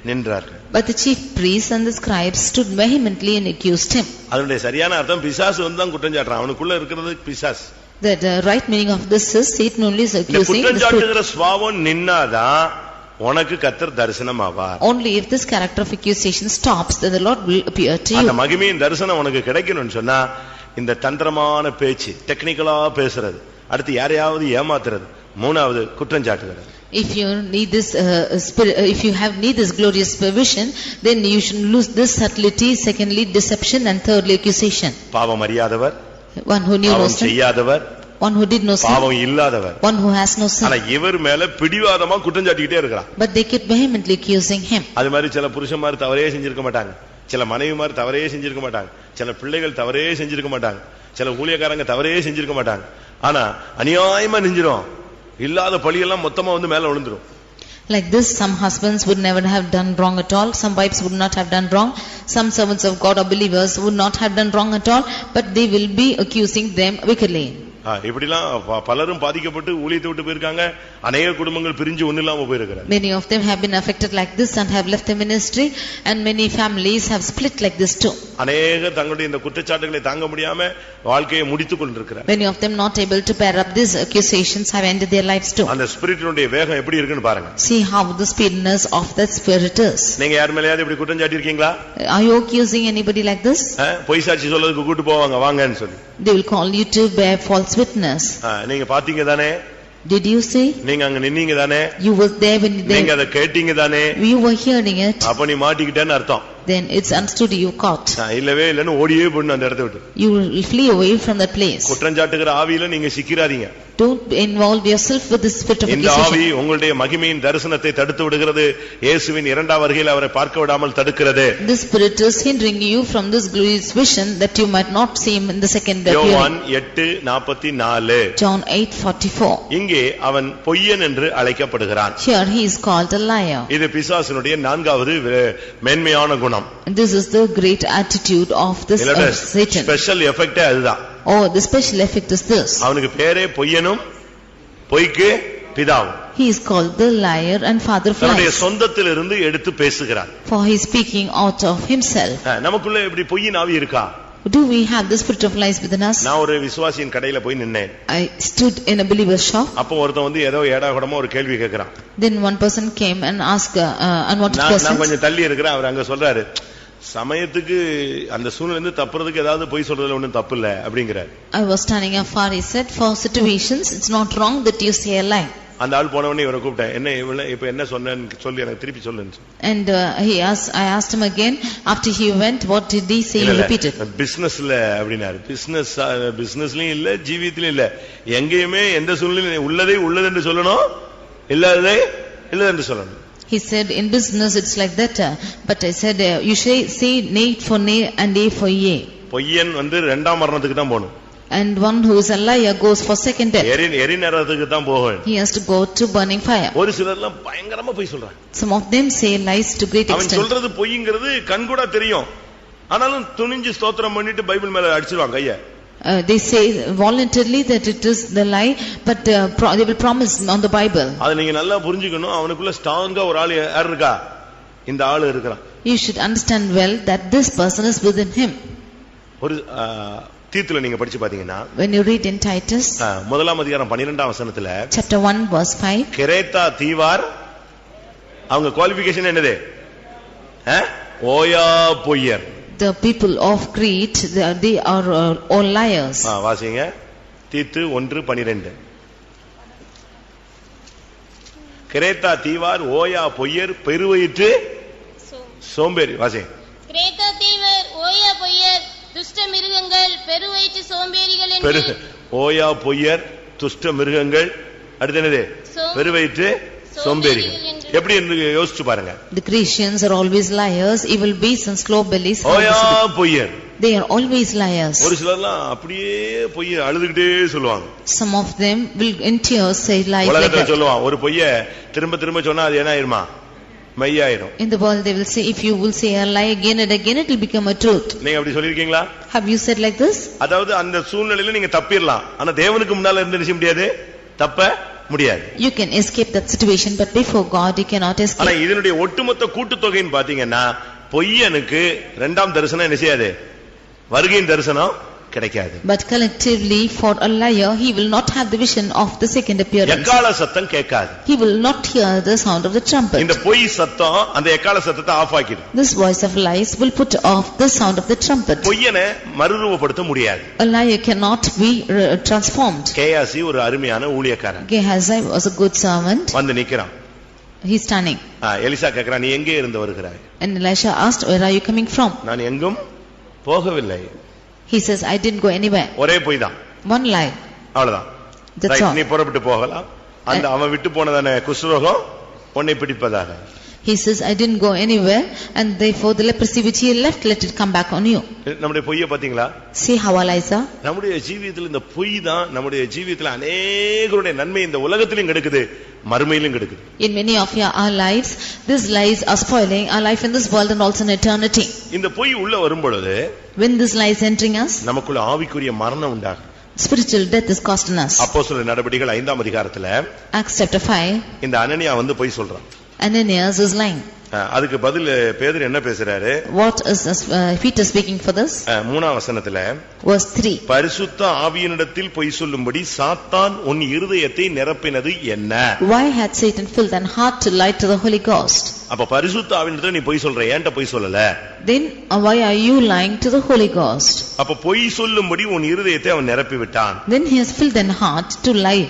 A: நின்றார்கள்.
B: But the chief priests and the scribes stood vehemently and accused him.
A: அதனுடைய சரியான அர்த்தம் பிசாசு வந்து தான் குற்றம் சாட்டுறான். அவனுக்குள்ள இருக்கிறது பிசாசு.
B: The right meaning of this is Satan only is accusing the spirit.
A: குற்றம் சாட்டுகிற சுபாவம் நின்னாதான் உனக்கு கர்த்தர் தரிசனம் ஆவார்.
B: Only if this character of accusation stops, then the Lord will appear to you.
A: அந்த மகிமையின் தரிசனம் உனக்கு கிடைக்கணும்னு சொன்னா இந்த தந்திரமான பேச்சு, டெக்னிக்கலா பேசுறது, அடுத்து யாரையாவது ஏமாத்துறது, மூணாவது குற்றம் சாட்டுகிறது.
B: If you need this spirit, if you need this glorious vision, then you should lose this subtlety. Secondly, deception, and thirdly, accusation.
A: பாவம் அறியாதவர்,
B: one who knew no sin,
A: செய்யாதவர்,
B: one who did no sin,
A: பாவம் இல்லாதவர்,
B: one who has no sin.
A: ஆனா இவர் மேல பிடிவாதமா குற்றம் சாட்டிக்கிட்டே இருக்கான்.
B: But they kept vehemently accusing him.
A: அது மாதிரி சில புருஷன்மார் தவறே செஞ்சிருக்க மாட்டாங்க, சில மனைவிமார் தவறே செஞ்சிருக்க மாட்டாங்க, சில பிள்ளைகள் தவறே செஞ்சிருக்க மாட்டாங்க, சில ஊழியக்காரங்க தவறே செஞ்சிருக்க மாட்டாங்க. ஆனா அநியாயமா நெஞ்சிரும், இல்லாத பழியெல்லாம் மொத்தமா வந்து மேல விழுந்துரும்.
B: Like this, some husbands would never have done wrong at all, some wives would not have done wrong, some servants of God or believers would not have done wrong at all, but they will be accusing them wickedly.
A: இப்படிலாம் பலரும் பாதிக்கப்பட்டு ஊழியத்தை விட்டு போயிருக்காங்க. அநேக குடும்பங்கள் பிரிஞ்சு ஒண்ணு இல்லாம போயிருக்கிறாங்க.
B: Many of them have been affected like this and have left the ministry, and many families have split like this too.
A: அநேக தங்களுடைய இந்த குற்றச்சாட்டுகளை தாங்க முடியாம வாழ்க்கையை முடித்துக் கொண்டிருக்கிறார்.
B: Many of them not able to bear up these accusations have ended their lives too.
A: அந்த ஸ்பிரிட்டினுடைய வேகம் எப்படி இருக்குன்னு பாருங்க.
B: See how the speediness of that spirit is.
A: நீங்க யார் மேலயாவது இப்படி குற்றம் சாட்டி இருக்கீங்களா?
B: Are you accusing anybody like this?
A: பொய் சாட்சி சொல்றதுக்கு கூட்டி போவாங்க வாங்கன்னு சொல்லி.
B: They will call you to bear false witness.
A: நீங்க பாத்தீங்க தானே?
B: Did you see?
A: நீங்க அங்க நின்னீங்க தானே?
B: You was there when
A: நீங்க அத கேட்டீங்க தானே?
B: You were hearing it.
A: அப்ப நீ மாட்டிக்கிட்டேன்னு அர்த்தம்.
B: Then it's understood you caught.
A: இல்லவே இல்லன்னு ஓடியே போய் அந்த இடத்தை விட்டு.
B: You will flee away from that place.
A: குற்றம் சாட்டுகிற ஆவியில நீங்க சிக்கிறாதீங்க.
B: Don't involve yourself with the spirit of accusation.
A: இந்த ஆவி உங்களுடைய மகிமையின் தரிசனத்தை தடுத்து விடுகிறது. இயேசுவின் இரண்டாம் வருகையில் அவரை பார்க்க விடாமல் தடுக்கிறது.
B: This spirit is hindering you from this glorious vision that you might not see him in the second appearing.
A: யோவான் 8:44.
B: John 8:44.
A: இங்கே அவன் பொய்யன் என்று அழைக்கப்படுகிறான்.
B: Here he is called a liar.
A: இது பிசாசினுடைய நான்காவது மேன்மையான குணம்.
B: This is the great attitude of this Satan.
A: Special effect அதுதான்.
B: Oh, the special effect is this.
A: அவனுக்கு பேரே பொய்யனும் பொய்க்கு பிதாவும்.
B: He is called the liar and father of lies.
A: தன்னுடைய சொந்தத்திலிருந்து எடுத்து பேசுகிறான்.
B: For he is speaking out of himself.
A: நமக்குள்ள இப்படி பொய்யின் ஆவி இருக்கா?
B: Do we have the spirit of lies within us?
A: நான் ஒரு விசுவாசியின் கடையில போய் நின்னேன்.
B: I stood in a believer's shop.
A: அப்போ ஒருத்தன் வந்து ஏதோ ஏடாகடமா ஒரு கேள்வி கேக்குறான்.
B: Then one person came and asked unwanted questions.
A: நான் கொஞ்சம் தள்ளி இருக்கிறேன். அவர் அங்க சொல்றாரு, சமயத்துக்கு அந்த சூழ்நிலையிலிருந்து தப்புறதுக்கு ஏதாவது பொய் சொல்றதுல ஒண்ணும் தப்பு இல்ல அப்படிங்கறாரு.
B: I was standing afar. He said, for situations it's not wrong that you say a lie.
A: அந்த ஆள் போன உடனே இவரை கூப்பிட்டேன். என்ன இப்ப என்ன சொன்னேன்னு சொல்லி எனக்கு திருப்பி சொல்லுன்னு.
B: And I asked him again after he went, what did he say? He repeated.
A: பிசினஸ்ல அப்படினாரு. பிசினஸ்லயும் இல்ல, ஜீவியத்திலயும் இல்ல, எங்கேயுமே எந்த சூழ்நிலையிலும் உள்ளதை உள்ளதென்று சொல்லணும், இல்லாததை இல்லதென்று சொல்லணும்.
B: He said in business it's like that, but I said you say nay for nay and yea for yea.
A: பொய்யன் வந்து இரண்டாம் மரணத்துக்கு தான் போணும்.
B: And one who is a liar goes for second death.
A: எரி நரகத்துக்கு தான் போகும்.
B: He has to go to burning fire.
A: ஒரு சிலர்லாம் பயங்கரமா பொய் சொல்றாங்க.
B: Some of them say lies to great extent.
A: அவன் சொல்றது பொய்ங்கிறது கண்கூடா தெரியும். ஆனாலும் துணிஞ்சு ஸ்தோத்திரம் பண்ணிட்டு பைபிள் மேல அடிச்சிடுவாங்க கைய.
B: They say voluntarily that it is the lie, but they will promise on the Bible.
A: அத நீங்க நல்லா புரிஞ்சுக்கணும். அவனுக்குள்ள ஸ்ட்ராங்கா ஒரு ஆளு யார் இருக்கா? இந்த ஆளு இருக்கான்.
B: You should understand well that this person is within him.
A: ஒரு தீத்துல நீங்க படிச்சு பாத்தீங்கன்னா,
B: when you read in Titus
A: முதலாம் அதிகாரம் 12ஆம் வசனத்துல,
B: chapter 1 verse 5,
A: கிரேத்தா தீவார் அவங்க குவாலிஃபிகேஷன் என்னது? ஓயா பொய்யர்.
B: The people of Crete, they are all liars.
A: வாசிங்க தீத்து 1:12. கிரேத்தா தீவார் ஓயா பொய்யர் பெருவயிற்று சோம்பேறி. வாசிங்க.
C: கிரேத்தா தீவர் ஓயா பொய்யர் துஷ்ட மிருகங்கள் பெருவயிற்று சோம்பேறிகள் என்று.
A: ஓயா பொய்யர் துஷ்ட மிருகங்கள், அடுத்து என்னது? பெருவயிற்று சோம்பேறிகள். எப்படி என்று யோசிச்சு பாருங்க.
B: The Christians are always liars, evil beasts and slow bellies.
A: ஓயா பொய்யர்.
B: They are always liars.
A: ஒரு சிலர்லாம் அப்படியே பொய் அழுதுகிட்டே சொல்லுவாங்க.
B: Some of them will in tears say lies like
A: உலகத்துல
B: that.
A: சொல்லுவான், ஒரு பொய்ய திரும்ப திரும்ப சொன்னா அது என்ன ஆயிருமா? மெய்யாயிரும்.
B: In the world they will say, if you will say a lie again and again, it will become a truth.
A: நீங்க அப்படி சொல்லிருக்கீங்களா?
B: Have you said like this?
A: அதாவது அந்த சூழ்நிலையில நீங்க தப்பிரலாம், ஆனா தேவனுக்கு முன்னால இருந்து நிச்சயம் முடியாது, தப்ப முடியாது.
B: You can escape that situation, but before God you cannot escape.
A: ஆனா இதனுடைய ஒட்டுமொத்த கூட்டுத்தொகைன்னு பாத்தீங்கன்னா, பொய்யனுக்கு இரண்டாம் தரிசனம் என்ன செய்யாது? வருகையின் தரிசனம் கிடைக்காது.
B: But collectively for a liar he will not have the vision of the second appearance.
A: எக்காள சத்தம் கேட்காது.
B: He will not hear the sound of the trumpet.
A: இந்த பொய் சத்தம் அந்த எக்காள சத்தத்தை of ஆக்கிடும்.
B: This voice of lies will put off the sound of the trumpet.
A: பொய்யனை மறுரூபப்படுத்த முடியாது.
B: A liar cannot be transformed.
A: Gehazi ஒரு அருமையான ஊழியக்காரன்.
B: Gehazi was a good servant.
A: வந்து நிக்கிறான்.
B: He is standing.
A: எலிசா கேக்குறான், நீ எங்கே இருந்து வருகிறாய்?
B: And Elisha asked, where are you coming from?
A: நான் எங்கும் போகவில்லை.
B: He says, I didn't go anywhere.
A: ஒரே பொய் தான்.
B: One lie.
A: அவ்வளவுதான்.
B: That's all.
A: நீ புறப்பட்டு போகலாம். அந்த அவன் விட்டு போனதான குஷ்டரோகம் உன்னை பிடிப்பதாக.
B: He says, I didn't go anywhere, and therefore the leprosy which he left, let it come back on you.
A: நம்முடைய பொய்யை பாத்தீங்களா?
B: See how our lies are?
A: நம்முடைய ஜீவியத்தில் இந்த பொய் தான் நம்முடைய ஜீவியத்தில் அநேகருடைய நன்மை இந்த உலகத்திலும் கிடைக்குது, மறுமையிலும் கிடைக்குது.
B: In many of our lives, these lies are spoiling our life in this world and also in eternity.
A: இந்த பொய் உள்ள வரும் பொழுது,
B: when this lies entering us,
A: நமக்குள்ள ஆவிக்குரிய மரணம் உண்டாகும்.
B: Spiritual death is costing us.
A: அப்போஸ்தலர் நடபடிகள் 5ஆம் அதிகாரத்துல
B: Acts chapter 5,
A: இந்த அனனியா வந்து போய் சொல்றான்.
B: Ananias is lying.
A: அதுக்கு பதில் பேதுரு என்ன பேசுறாரு?
B: What is Peter speaking for this?
A: 3ஆம் வசனத்துல
B: Verse 3.
A: பரிசுத்த ஆவியினிடத்தில் பொய் சொல்லும்படி சாத்தான் உன் இருதயத்தை நிரப்பினது என்ன?
B: Why had Satan filled thine heart to lie to the Holy Ghost?
A: அப்ப பரிசுத்த ஆவியினிடத்தில் நீ பொய் சொல்ற, ஏன்ட்ட பொய் சொல்லல?
B: Then why are you lying to the Holy Ghost?
A: அப்ப பொய் சொல்லும்படி உன் இருதயத்தை அவன் நிரப்பி விட்டான்.
B: Then he has filled thine heart to lie.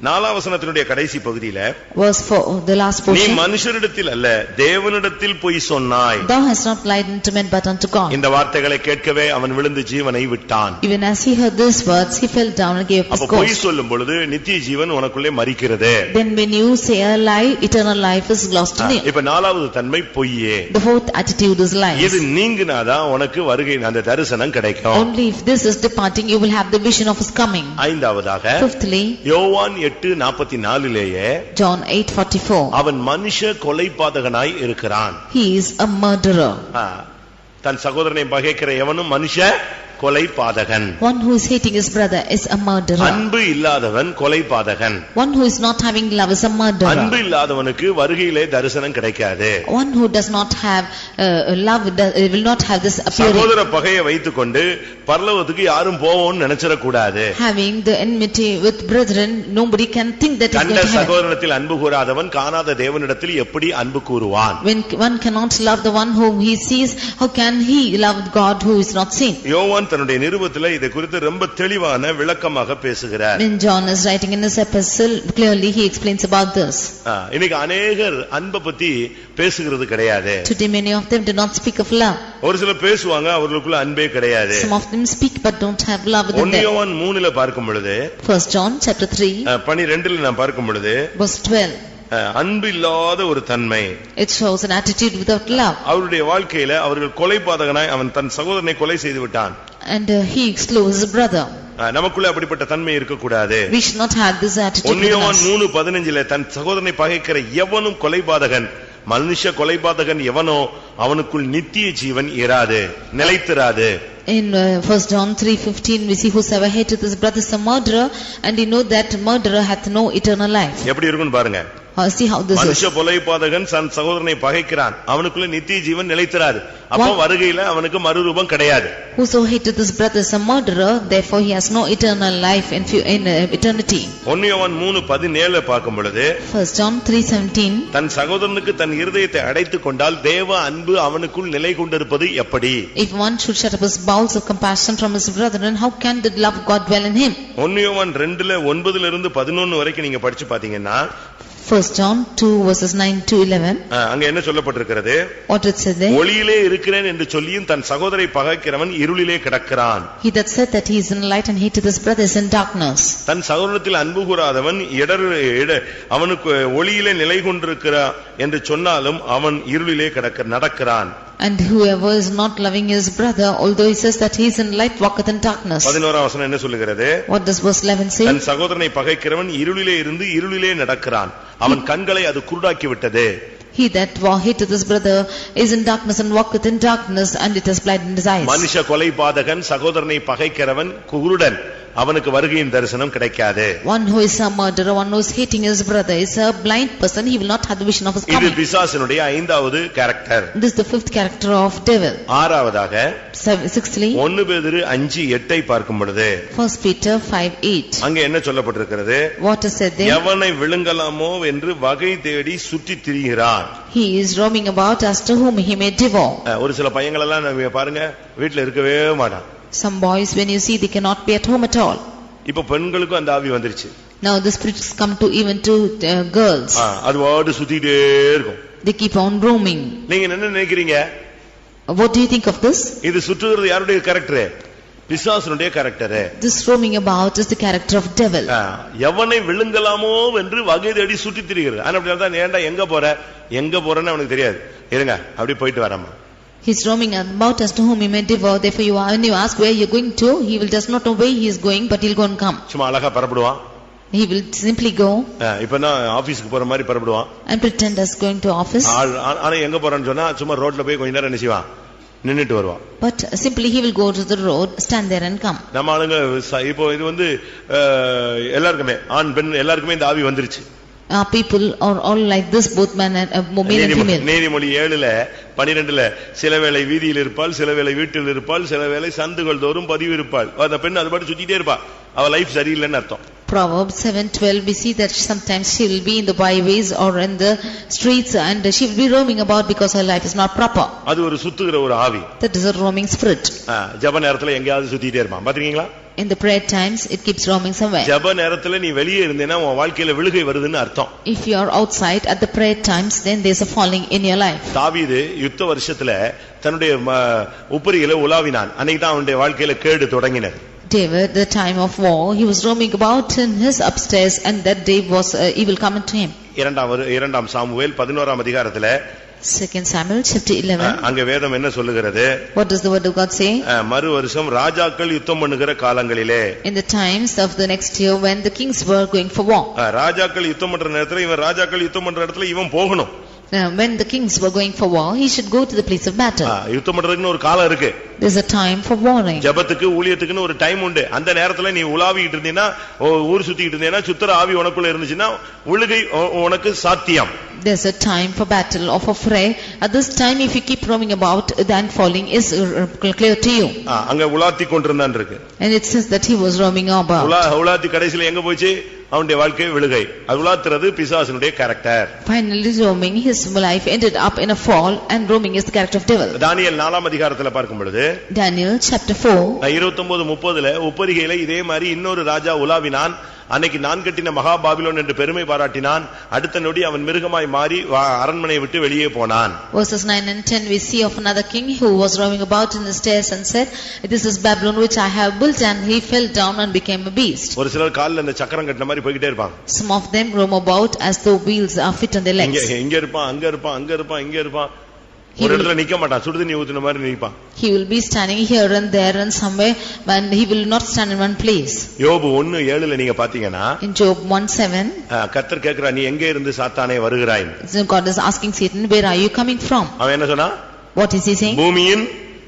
A: 4ஆம் வசனத்தினுடைய கடைசி பகுதியில
B: Verse 4, the last
A: நீ
B: portion.
A: மனுஷரிடத்தில் அல்ல தேவனிடத்தில் பொய் சொன்னாய்.
B: Thou hast not lied unto men but unto God.
A: இந்த வார்த்தைகளை கேட்கவே அவன் விழுந்து ஜீவனை விட்டான்.
B: Even as he heard these words, he fell down and gave up his
A: அப்ப பொய்
B: ghost.
A: சொல்லும் பொழுது நித்திய ஜீவன் உனக்குள்ளே மரிக்கிறது.
B: Then when you say a lie, eternal life is lost in it.
A: இப்ப 4வது தன்மை பொய்யே.
B: The fourth attitude is lies.
A: இது நீங்கினாதான் உனக்கு வருகை அந்த தரிசனம் கிடைக்கும்.
B: Only if this is departing, you will have the vision of his coming.
A: 5ஆவதாக
B: Fifthly,
A: யோவான் 8:44
B: John 8:44.
A: அவன் மனுஷ கொலைபாதகனாய் இருக்கிறான்.
B: He is a murderer.
A: தன் சகோதரனை பகைக்கிற எவனும் மனுஷ கொலைபாதகன்.
B: One who is hating his brother is a murderer.
A: அன்பு இல்லாதவன் கொலைபாதகன்.
B: One who is not having love is a murderer.
A: அன்பு இல்லாதவனுக்கு வருகையிலே தரிசனம் கிடைக்காது.
B: One who does not have love will not have this appearing.
A: சகோதர பகையை வைத்துக்கொண்டு பரலோகத்துக்கு யாரும் போவோம்னு நினைச்சிர கூடாது.
B: Having the enmity with brethren, nobody can think that is going
A: கண்ட
B: to happen.
A: சகோதரத்தில் அன்பு கூறாதவன் காணாத தேவனிடத்தில் எப்படி அன்பு கூறுவான்?
B: When one cannot love the one whom he sees, how can he love God who is not seen?
A: யோவான் தன்னுடைய நிருபத்திலே இதை குறித்து ரொம்ப தெளிவான விளக்கமாக பேசுகிறார்.
B: When John is writing in his epistle, clearly he explains about this.
A: இன்னைக்கு अनेகர் அன்பை பத்தி பேசுகிறது கிடையாது.
B: Today many of them do not speak of love.
A: ஒரு சிலர் பேசுவாங்க, அவர்களுக்குள்ள அன்பே கிடையாது.
B: Some of them speak but don't have love within them.
A: யோவான் 3ல பார்க்கும் பொழுது,
B: 1 John chapter 3
A: 12ல நான் பார்க்கும் பொழுது,
B: verse 12,
A: அன்பு இல்லாத ஒரு தன்மை.
B: it shows an attitude without love.
A: அவருடைய வாழ்க்கையில அவர்கள் கொலைபாதகனாய் அவன் தன் சகோதரனை கொலை செய்து விட்டான்.
B: And he slew his brother.
A: நமக்குள்ள அப்படிப்பட்ட தன்மை இருக்க கூடாது.
B: We should not have this attitude within
A: யோவான்
B: us.
A: 3:15 தன் சகோதரனை பகைக்கிற எவனும் கொலைபாதகன், மனுஷ கொலைபாதகன் எவனோ அவனுக்குள் நித்திய ஜீவன் இராது, நிலைத்திராது.
B: In 1 John 3:15 we see whosoever hateth his brother is a murderer, and we know that murderer hath no eternal life.
A: எப்படி இருக்குன்னு பாருங்க.
B: See how this is.
A: மனுஷ கொலைபாதகன் தன் சகோதரனை பகைக்கிறான், அவனுக்குள்ள நித்திய ஜீவன் நிலைத்திராது. அப்ப வருகையில அவனுக்கு மறுரூபம் கிடையாது.
B: Whoso hateth his brother is a murderer, therefore he has no eternal life in eternity.
A: 1 யோவான் 3:17 பார்க்கும் பொழுது,
B: 1 John 3:17,
A: தன் சகோதரனுக்கு தன் இருதயத்தை அடைத்துக் கொண்டால் தேவ அன்பு அவனுக்குள் நிலை கொண்டிருப்பது எப்படி?
B: if one should shut up his bowels of compassion from his brethren, how can the love of God dwell in him?
A: 1 யோவான் 2:9 11 வரைக்கும் நீங்க படிச்சு பாத்தீங்கன்னா,
B: 1 John 2 verses 9 to 11,
A: அங்க என்ன சொல்லப்பட்டிருக்கிறது?
B: what it said there?
A: ஒளியிலே இருக்கிறேன் என்று சொல்லியும் தன் சகோதரை பகைக்கிறவன் இருளிலே கிடக்கிறான்.
B: He that said that he is in light and hateth his brother is in darkness.
A: தன் சகோதரத்தில் அன்பு கூறாதவன் அவனுக்கு ஒளியிலே நிலை கொண்டிருக்கிறான் என்று சொன்னாலும் அவன் இருளிலே நடக்கிறான்.
B: And whoever is not loving his brother, although he says that he is in light, walketh in darkness.
A: 11ஆம் வசனம் என்ன சொல்லுகிறது?
B: What does verse 11 say?
A: தன் சகோதரனை பகைக்கிறவன் இருளிலே இருந்து இருளிலே நடக்கிறான், அவன் கண்களை அது குருடாக்கி விட்டது.
B: He that hateth his brother is in darkness and walketh in darkness, and it has blinded his eyes.
A: மனுஷ கொலைபாதகன் சகோதரனை பகைக்கிறவன் குருடன், அவனுக்கு வருகையின் தரிசனம் கிடைக்காது.
B: One who is a murderer, one who is hating his brother is a blind person, he will not have the vision of his
A: இது
B: coming.
A: பிசாசினுடைய 5வது character.
B: This is the fifth character of devil.
A: 6வதாக
B: Sixthly,
A: 1 பேதுரு 5:8 பார்க்கும் பொழுது,
B: 1 Peter 5:8,
A: அங்க என்ன சொல்லப்பட்டிருக்கிறது?
B: what is said there?
A: எவனை விழுங்கலாமோ என்று வகை தேடி சுற்றி திரிகிறான்.
B: He is roaming about as to whom he may devour.
A: ஒரு சில பையங்கள் எல்லாம் நம்ம பாருங்க, வீட்டுல இருக்கவே மாட்டான்.
B: Some boys, when you see, they cannot be at home at all.
A: இப்ப பெண்களுக்கும் அந்த ஆவி வந்துருச்சு.
B: Now the spirits come to even to girls.
A: அது வாடு சுத்திட்டே இருக்கும்.
B: They keep on roaming.
A: நீங்க என்ன நினைக்கிறீங்க?
B: What do you think of this?
A: இது சுற்றுகிறது யாருடைய கேரக்டர்? பிசாசுனுடைய character.
B: This roaming about is the character of devil.
A: எவனை விழுங்கலாமோ என்று வகை தேடி சுற்றி திரிகிறது. அப்படிதான் ஏண்டா எங்க போறேன்னு அவனுக்கு தெரியாது. இருங்க அப்படி போயிட்டு வராமா.
B: He is roaming about as to whom he may devour. Therefore when you ask where you are going to, he will does not know where he is going, but he will go and come.
A: சும்மா அழகா பரப்படுவான்.
B: He will simply go
A: இப்பனா ஆபீஸ்க்கு போற மாதிரி பரப்படுவான்
B: and pretend as going to office.
A: ஆனா எங்க போறான்னு சொன்னா சும்மா ரோட்ல போய் கொஞ்ச நேரம் நினைச்சுவான், நின்னுட்டு வருவான்.
B: But simply he will go to the road, stand there and come.
A: நம்ம ஆளுங்க இப்போ இது வந்து எல்லாருக்குமே ஆண் பெண் எல்லாருக்குமே இந்த ஆவி வந்துருச்சு.
B: People are all like this, both men and male and female.
A: நீதிமொழி 7:12 சிலவேளை வீதியில் இருப்பாள், சிலவேளை வீட்டில் இருப்பாள், சிலவேளை சந்துகள் தோறும் பதிவு இருப்பாள். அந்த பெண் அது பாட்டு சுத்திட்டே இருப்பா. அவ லைஃப் சரியில்லைன்னு அர்த்தம்.
B: Proverbs 7:12 we see that sometimes she will be in the byways or in the streets and she will be roaming about because her life is not proper.
A: அது ஒரு சுத்துகிற ஒரு ஆவி.
B: That is a roaming spirit.
A: ஜெப நேரத்துல எங்கயாவது சுத்திட்டே இருப்பான். பாத்தீங்களா?
B: In the prayer times it keeps roaming somewhere.
A: ஜெப நேரத்துல நீ வெளியே இருந்தேனா உன் வாழ்க்கையில விழுகை வருதுன்னு அர்த்தம்.
B: If you are outside at the prayer times, then there is a falling in your life.
A: தாவீது யுத்த வருஷத்துல தன்னுடைய உப்பரியில உலாவினான். அன்னைக்கு தான் அவனுடைய வாழ்க்கையில கேடு தொடங்கினது.
B: David, the time of war, he was roaming about in his upstairs and that day was evil coming to him. இரண்டாம் சாமுவேல் 11ஆம் அதிகாரத்துல 2 Samuel chapter 11.
A: அங்க வேதம் என்ன சொல்லுகிறது?
B: What does the word of God say?
A: மறு வருஷம் ராஜாக்கள் யுத்தம் பண்ணுகிற காலங்களிலே,
B: in the times of the next year when the kings were going for war.
A: ராஜாக்கள் யுத்தம் பண்ற நேரத்துல இவன் ராஜாக்கள் யுத்தம் பண்ற இடத்துல இவன் போகணும்.
B: When the kings were going for war, he should go to the place of battle.
A: யுத்தம் பண்றதுக்கு ஒரு காலம் இருக்கு.
B: There's a time for warring.
A: ஜெபத்துக்கு ஊழியத்துக்குன்னு ஒரு டைம் உண்டு. அந்த நேரத்துல நீ உலாவிட்டு இருந்தீனா, ஊர் சுத்திட்டு இருந்தீனா, சுத்தர ஆவி உனக்குள்ள இருந்துச்சுன்னா விழுகை உனக்கு சாத்தியம்.
B: There's a time for battle or for fray. At this time if you keep roaming about, then falling is clear to you.
A: அங்க உலாத்தி கொண்டிருந்தான் இருக்கு.
B: And it says that he was roaming about.
A: உலாத்தி கடைசில எங்க போச்சு? அவனுடைய வாழ்க்கை விழுகை. அது உலாத்துறது பிசாசுனுடைய character.
B: Finally roaming, his life ended up in a fall, and roaming is the character of devil.
A: தானியேல் 4ஆம் அதிகாரத்துல பார்க்கும் பொழுது
B: Daniel chapter 4
A: 29:30 உப்பரிகையில இதே மாதிரி இன்னொரு ராஜா உலாவினான். அன்னைக்கு நான் கட்டின மகா பாபிலோன் என்று பெருமை பாராட்டினான். அடுத்த நொடி அவன் மிருகமாய் மாறி அரண்மனையை விட்டு வெளியே போனான்.
B: Verses 9 and 10 we see of another king who was roaming about in the stairs and said, "This is Babylon which I have built," and he fell down and became a beast.
A: ஒரு சிலர் கால்ல அந்த சக்கரம் கட்டின மாதிரி போயிட்டே இருப்பாங்க.
B: Some of them roam about as though wheels are fit on their legs.
A: இங்க இருப்பான், அங்க இருப்பான், அங்க இருப்பான், இங்க இருப்பான். ஒரு இடத்துல நிக்க மாட்டான். சுடுதண்ணி ஊத்துன மாதிரி நிப்பான்.
B: He will be standing here and there and somewhere, and he will not stand in one place.
A: யோபு 1:7 நீங்க பாத்தீங்கன்னா,
B: in Job 1:7
A: கர்த்தர் கேக்குறா, நீ எங்கே இருந்து சாத்தானே வருகிறாய்?
B: God is asking Satan, where are you coming from?
A: அவன் என்ன சொன்னா?
B: What is he saying?
A: பூமியின்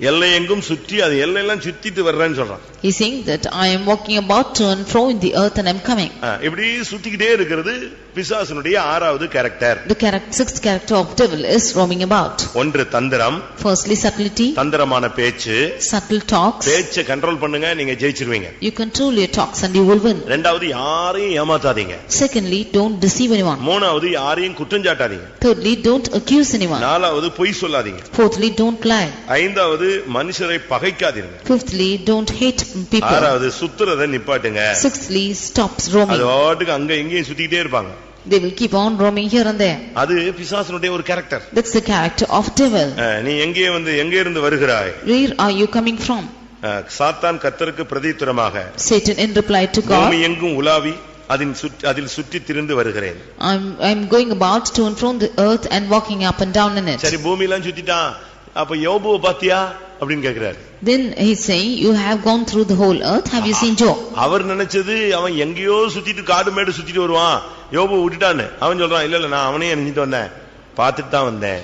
A: எல்லையெங்கும் சுற்றி அது எல்லையெல்லாம் சுத்திட்டு வர்றேன்னு சொல்றான்.
B: He is saying that I am walking about to and fro in the earth and I am coming.
A: இப்படி சுத்திக்கிட்டே இருக்கிறது பிசாசுனுடைய 6வது character.
B: The sixth character of devil is roaming about.
A: ஒன்று தந்திரம்.
B: Firstly subtlety.
A: தந்திரமான பேச்சு.
B: Subtle talks.
A: பேச்சை control பண்ணுங்க, நீங்க ஜெயிச்சிருவீங்க.
B: You control your talks and you will win.
A: இரண்டாவது யாரையும் ஏமாத்தாதீங்க.
B: Secondly, don't deceive anyone.
A: மூணாவது யாரையும் குற்றம் சாட்டாதீங்க.
B: Thirdly, don't accuse anyone.
A: நாலாவது பொய் சொல்லாதீங்க.
B: Fourthly, don't lie.
A: ஐந்தாவது மனுஷரை பகைக்காதீங்க.
B: Fifthly, don't hate people.
A: ஆறாவது சுத்துறதை நிப்பாட்டுங்க.
B: Sixthly, stop roaming.
A: அதோட அங்க இங்கேயும் சுத்திட்டே இருப்பாங்க.
B: They will keep on roaming here and there.
A: அது பிசாசுனுடைய ஒரு character.
B: That's the character of devil.
A: நீ எங்கே இருந்து வருகிறாய்?
B: Where are you coming from?
A: சாத்தான் கர்த்தருக்கு பிரதியுத்தரமாக,
B: Satan in reply to God,
A: பூமி எங்கும் உலாவி அதில் சுற்றி திரிந்து வருகிறேன்.
B: I'm going about to and from the earth and walking up and down in it.
A: சரி, பூமியெல்லாம் சுத்திட்டான், அப்ப யோபுவை பாத்தியா அப்படின்னு கேக்குறாரு.
B: Then he's saying, you have gone through the whole earth, have you seen Job?
A: அவர் நினைச்சது அவன் எங்கேயோ சுத்திட்டு காடு மேடு சுத்திட்டு வருவான், யோபு விட்டுட்டான்னு. அவன் சொல்றான், இல்ல நான் அவனையே நினைச்சிட்டு வந்தேன், பார்த்துட்டு தான் வந்தேன்.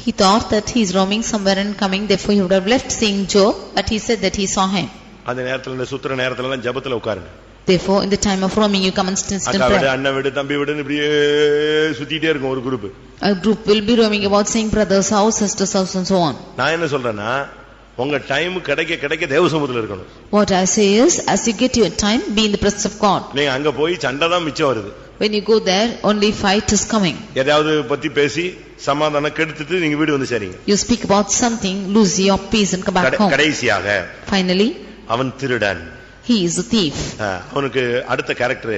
B: He thought that he's roaming somewhere and coming, therefore he would have left seeing Job, but he said that he saw him.
A: அந்த நேரத்துல இந்த சுத்துற நேரத்துல எல்லாம் ஜெபத்துல உட்காருங்க.
B: Therefore in the time of roaming you come and stand in prayer.
A: அண்ணன் வீடு தம்பி வீடுன்னு இப்படியே சுத்திட்டே இருக்கும் ஒரு group.
B: A group will be roaming about saying brother's house, sister's house and so on.
A: நான் என்ன சொல்றேன்னா, உங்க டைம் கிடைக்க தேவ சமூகத்துல இருக்கணும்.
B: What I say is, as you get your time, be in the presence of God.
A: நீங்க அங்க போய் சண்டை தான் மிச்சம் வருது.
B: When you go there, only fight is coming.
A: ஏதாவது பத்தி பேசி சமாதானம் கெடுத்துட்டு நீங்க வீடு வந்து சேரீங்க.
B: You speak about something, lose your peace and come back home.
A: கடைசியாக
B: Finally,
A: அவன் திருடன்.
B: he is a thief.
A: அவனுக்கு அடுத்த கேரக்டர்,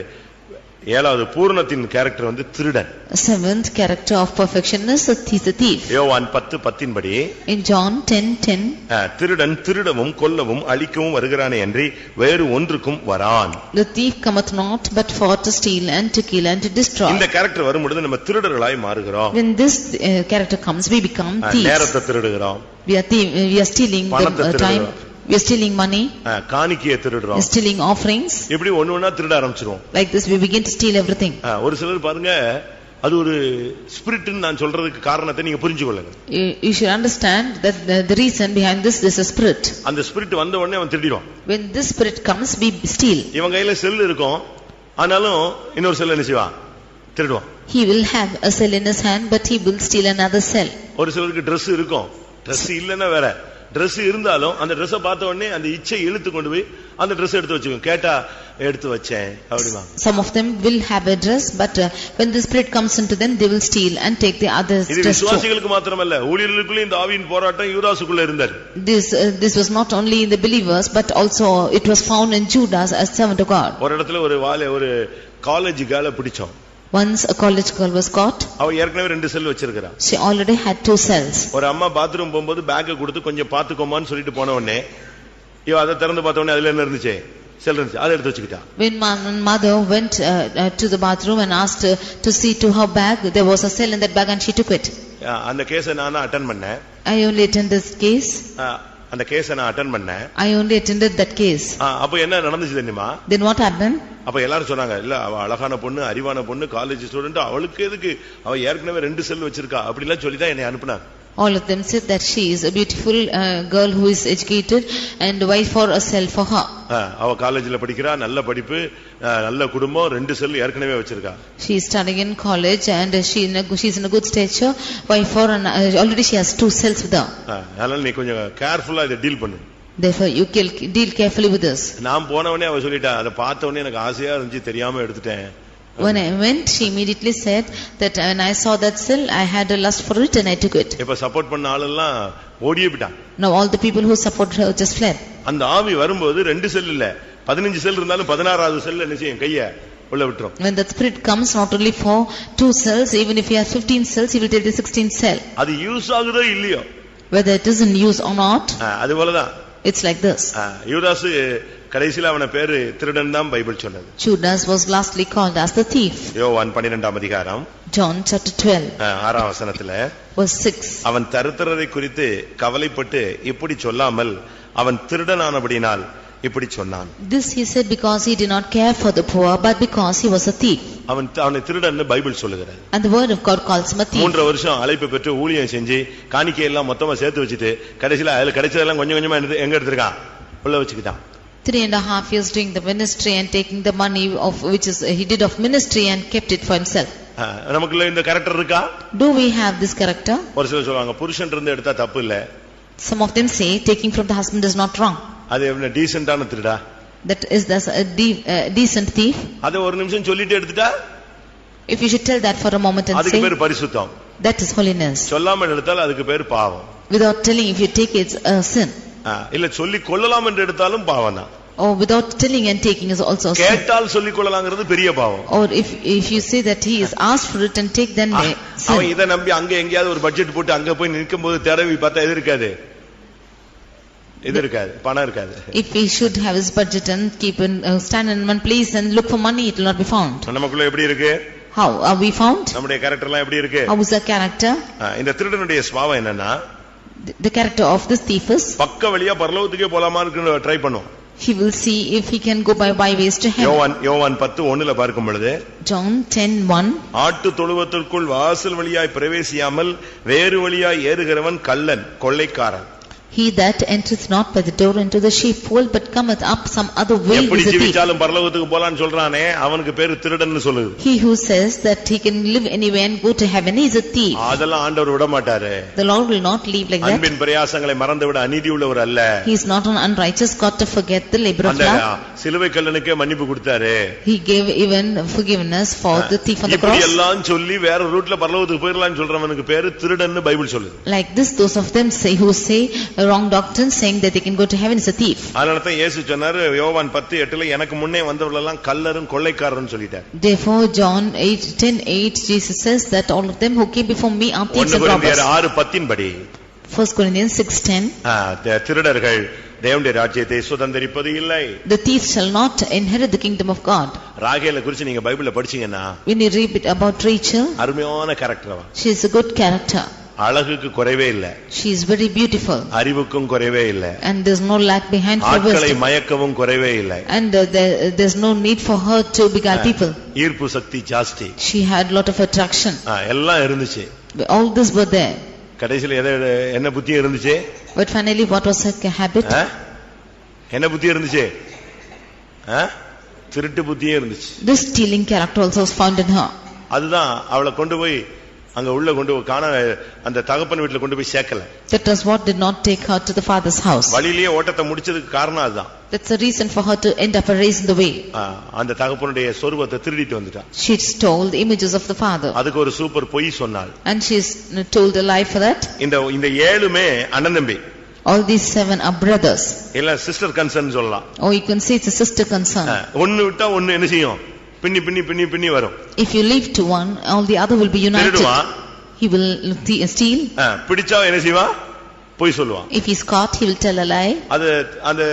A: ஏழாவது பூரணத்தின் கேரக்டர் வந்து திருடன்.
B: Seventh character of perfection is a thief.
A: யோவான் 10:10 படி,
B: in John 10:10,
A: திருடன் திருடவும் கொல்லவும் அழிக்கவும் வருகிறானே அன்றி வேறு ஒன்றுக்கும் வரான்.
B: The thief cometh not but for to steal and to kill and to destroy.
A: இந்த கேரக்டர் வரும்போது நம்ம திருடர்களாய் மாறுகிறோம்.
B: When this character comes, we become thieves.
A: நேரத்தை திருடுகிறோம்.
B: We are stealing the time. We are stealing money.
A: காணிக்கையை திருடுறோம்.
B: We are stealing offerings.
A: இப்படி ஒண்ணு ஒண்ணா திருட ஆரம்பிச்சிரோம்.
B: Like this we begin to steal everything.
A: ஒரு சிலர் பாருங்க, அது ஒரு ஸ்பிரிட்னு நான் சொல்றதுக்கு காரணத்தை நீங்க புரிஞ்சுக்கொள்ளுங்க.
B: You should understand that the reason behind this is a spirit.
A: அந்த ஸ்பிரிட் வந்த உடனே அவன் திருடிடுவான்.
B: When this spirit comes, we steal.
A: இவன் கையில செல் இருக்கும், ஆனாலும் இன்னொரு செல் என்ன செய்வான்? திருடுவான்.
B: He will have a cell in his hand, but he will steal another cell.
A: ஒரு சிலருக்கு Dress இருக்கும், Dress இல்லன்னா வேற, Dress இருந்தாலும் அந்த Dress பார்த்த உடனே அந்த இச்சை இழுத்து கொண்டு போய் அந்த Dress எடுத்து வச்சுக்கும். கேட்டா எடுத்து வச்சேன் அப்படிமா.
B: Some of them will have a dress, but when the spirit comes into them, they will steal and take the other dress.
A: இது விசுவாசிகளுக்கு மாத்திரமல்ல, ஊழியர்களுக்குள்ள இந்த ஆவியின் போராட்டம் யூதாசுக்குள்ள இருந்தது.
B: This was not only in the believers, but also it was found in Judas as servant of God.
A: ஒரு இடத்துல ஒரு காலேஜ் கேர்ள பிடிச்சோம்.
B: Once a college girl was caught.
A: அவ ஏற்கனவே 2 செல் வச்சிருக்கா.
B: She already had 2 cells.
A: ஒரு அம்மா பாத்ரூம் போகும்போது பேக் கொடுத்து கொஞ்சம் பாத்துக்கோமான்னு சொல்லிட்டு போன உடனே இவ அதை திறந்து பார்த்த உடனே அதுல என்ன இருந்துச்சு? செல் இருந்துச்சு. அதை எடுத்து வச்சுக்கிட்டா.
B: When mother went to the bathroom and asked to see to her bag, there was a cell in that bag and she took it.
A: அந்த கேஸை நான் அட்டெண்ட் பண்ணேன்.
B: I only attended this case.
A: அந்த கேஸை நான் அட்டெண்ட் பண்ணேன்.
B: I only attended that case.
A: அப்ப என்ன நடந்துச்சு தெரியுமா?
B: Then what happened?
A: அப்ப எல்லாரும் சொன்னாங்க, இல்ல அவ அழகான பொண்ணு, அறிவான பொண்ணு, காலேஜ் ஸ்டூடெண்ட், அவளுக்கு எதுக்கு அவ ஏற்கனவே 2 செல் வச்சிருக்கா அப்படி எல்லாம் சொல்லி தான் என்னை அனுப்புனாங்க.
B: All of them said that she is a beautiful girl who is educated and why for a cell for her.
A: அவ காலேஜ்ல படிக்கிறா, நல்ல படிப்பு, நல்ல குடும்பம், 2 செல் ஏற்கனவே வச்சிருக்கா.
B: She is studying in college and she is in a good stature. Why for already she has 2 cells with her.
A: அதனால நீ கொஞ்சம் கேர்ஃபுல்லா இத டீல் பண்ணு.
B: Therefore you deal carefully with this.
A: நான் போனவனே அவ சொல்லிட்டா, அத பார்த்த உடனே எனக்கு ஆசையா இருந்துச்சு, தெரியாம எடுத்துட்டேன்.
B: When I went, she immediately said that when I saw that cell, I had a lust for it and I took it.
A: இப்ப சப்போர்ட் பண்ண ஆளெல்லாம் ஓடியே போய்ட்டான்.
B: Now all the people who support her just fled.
A: அந்த ஆவி வரும்போது 2 செல் இல்ல 15 செல் இருந்தாலும் 16வது செல் என்ன செய்யும்? கைய உள்ள விட்டுரும்.
B: When that spirit comes, not only for 2 cells, even if he has 15 cells, he will take the 16th cell.
A: அது யூஸ் ஆகுதோ இல்லையோ,
B: whether it is in use or not,
A: அது போலதான்.
B: It's like this.
A: யூதாஸ் கடைசில அவன பேரு திருடன் தான் பைபிள் சொன்னது.
B: Judas was lastly called as the thief.
A: யோவான் 12ஆம் அதிகாரம்
B: John chapter 12
A: 6ஆம் வசனத்துல
B: verse 6.
A: அவன் தருத்திரரை குறித்து கவலைப்பட்டு இப்படி சொல்லாமல் அவன் திருடனானபடியால் இப்படி சொன்னான்.
B: This he said because he did not care for the poor, but because he was a thief.
A: அவனை திருடன்னு பைபிள் சொல்லுகிறது.
B: And the word of God calls him a thief.
A: 3 வருஷம் அழைப்பு பெற்று ஊழியம் செஞ்சு காணிக்கை எல்லாம் மொத்தமா சேர்த்து வச்சிட்டு கடைசில அதுல கிடைச்சதெல்லாம் கொஞ்சம் கொஞ்சமா எங்க எடுத்துட்டான்? உள்ள வச்சுக்கிட்டான்.
B: 3.5 years doing the ministry and taking the money of which is he did of ministry and kept it for himself.
A: நமக்குள்ள இந்த கரெக்டர் இருக்கா?
B: Do we have this character?
A: ஒரு சிலர் சொல்வாங்க புருஷன் இருந்து எடுத்தா தப்பு இல்ல.
B: Some of them say taking from the husband is not wrong.
A: அது என்ன டீசன்ட்டான Thiruda?
B: That is a decent thief.
A: அத ஒரு நிமிஷம் சொல்லிட்டு எடுத்துட்டா?
B: If you should tell that for a moment and
A: அதுக்கு பேர் பரிசுத்தம்.
B: that is holiness.
A: சொல்லாம எடுத்தால் அதுக்கு பேர் பாவம்.
B: Without telling, if you take, it's a sin.
A: இல்ல சொல்லி கொள்ளலாம் என்று எடுத்தாலும் பாவம் தான்.
B: Or without telling and taking is also a sin.
A: கேட்டால் சொல்லி கொள்ளலாம்ங்கிறது பெரிய பாவம்.
B: Or if you say that he is asked for it and take, then sin.
A: அவன் இத நம்பி அங்க எங்கயாவது ஒரு பட்ஜெட் போட்டு அங்க போய் நிக்கும்போது தேடவி பார்த்தா எது இருக்காது? இது இருக்காது, பணம் இருக்காது.
B: If he should have his budget and keep in stand in one place and look for money, it will not be found.
A: நமக்குள்ள எப்படி இருக்கு?
B: How are we found?
A: நம்முடைய character எல்லாம் எப்படி இருக்கு?
B: How is the character?
A: இந்த திருடனுடைய சுபாவம் என்னன்னா,
B: the character of this thief is
A: பக்க வழியா பரலோகத்துக்கே போலாமான்னு ட்ரை பண்ணுவான்.
B: He will see if he can go by ways to heaven.
A: யோவான் 10:1ல பார்க்கும் பொழுது
B: John 10:1
A: ஆட்டு தொழுவத்திற்குள் வாசல் வழியாய் பிரவேசியாமல் வேறு வழியாய் ஏறுகிறவன் கள்ளன், கொள்ளைக்காரன்.
B: He that entereth not by the door into the sheepfold, but cometh up some other way,
A: எப்படி
B: is a thief.
A: ஜீவிச்சாலும் பரலோகத்துக்கு போலான்னு சொல்றானே அவனுக்கு பேரு திருடன்னு சொல்லுது.
B: He who says that he can live anywhere and go to heaven is a thief.
A: அதெல்லாம் ஆண்டவர் விட மாட்டாரு.
B: The Lord will not leave like that.
A: அன்பின் பிரயாசங்களை மறந்துவிட அநீதி உள்ளவர் அல்ல.
B: He is not an unrighteous God to forget the labor of love.
A: சிலுவை கல்லனுக்கே மன்னிப்பு கொடுத்தாரு.
B: He gave even forgiveness for the thief on the cross.
A: இப்படி எல்லாம் சொல்லி வேற ரூட்ல பரலோகத்துக்கு போயிரலாம்னு சொல்றவனுக்கு பேரு திருடன்னு பைபிள் சொல்லுது.
B: Like this, those of them who say a wrong doctrine, saying that they can go to heaven, is a thief.
A: அதனால தான் இயேசு சொன்னாரு யோவான் 10:8ல எனக்கு முன்னே வந்தவர்கள் எல்லாம் கள்ளரும் கொள்ளைக்காரரும் சொல்லிட்டார்.
B: Therefore John 10:8 Jesus says that all of them who came before me are thieves and robbers.
A: 6:10 படி
B: 1 Corinthians 6:10
A: திருடர்கள் தேவனுடைய ராஜ்யத்தை சுதந்தரிப்பது இல்லை.
B: The thief shall not inherit the kingdom of God.
A: ராகேலை குறித்து நீங்க பைபிள்ல படிச்சீங்கன்னா
B: when you read it about Rachel,
A: அருமையான கேரக்டர் அவ.
B: she is a good character.
A: அழகுக்கு குறைவே இல்ல,
B: She is very beautiful.
A: அறிவுக்கும் குறைவே இல்ல,
B: And there's no lack behind for
A: ஆட்களை
B: wisdom.
A: மயக்கவும் குறைவே இல்லை.
B: And there's no need for her to beguile people.
A: ஈர்ப்பு சக்தி ஜாஸ்தி,
B: She had lot of attraction.
A: எல்லாம் இருந்துச்சு.
B: All this were there.
A: கடைசியில் என்ன புத்தி இருந்துச்சு?
B: But finally what was her habit?
A: என்ன புத்தி இருந்துச்சு? திருட்டு புத்தியே இருந்துச்சு.
B: This stealing character also was found in her.
A: அதுதான் அவளை கொண்டு போய் அங்க உள்ள கொண்டு காண அந்த தகப்பன் வீட்டுல கொண்டு போய் சேர்க்கல.
B: That was what did not take her to the father's house.
A: வழியிலேயே ஓட்டத்தை முடிச்சதுக்கு காரணம் அதுதான்.
B: That's the reason for her to end up a race in the way.
A: அந்த தகப்பனுடைய சொரூபத்தை திருடிட்டு வந்துட்டா.
B: She stole the images of the father.
A: அதுக்கு ஒரு சூப்பர் பொய் சொன்னாள்.
B: And she told a lie for that.
A: இந்த ஏழுமே அண்ணன் தம்பி.
B: All these 7 are brothers.
A: இல்ல சிஸ்டர் கன்சர்ன் சொல்லலாம்.
B: Or you can say it's a sister concern.
A: ஒன்னு விட்டா ஒன்னு என்ன செய்யும்? பின்னி வரும்.
B: If you leave to one, all the other will be united. He will steal.
A: பிடிச்சா என்ன செய்வா? பொய் சொல்லுவான்.
B: If he's caught, he will tell a lie.
A: அது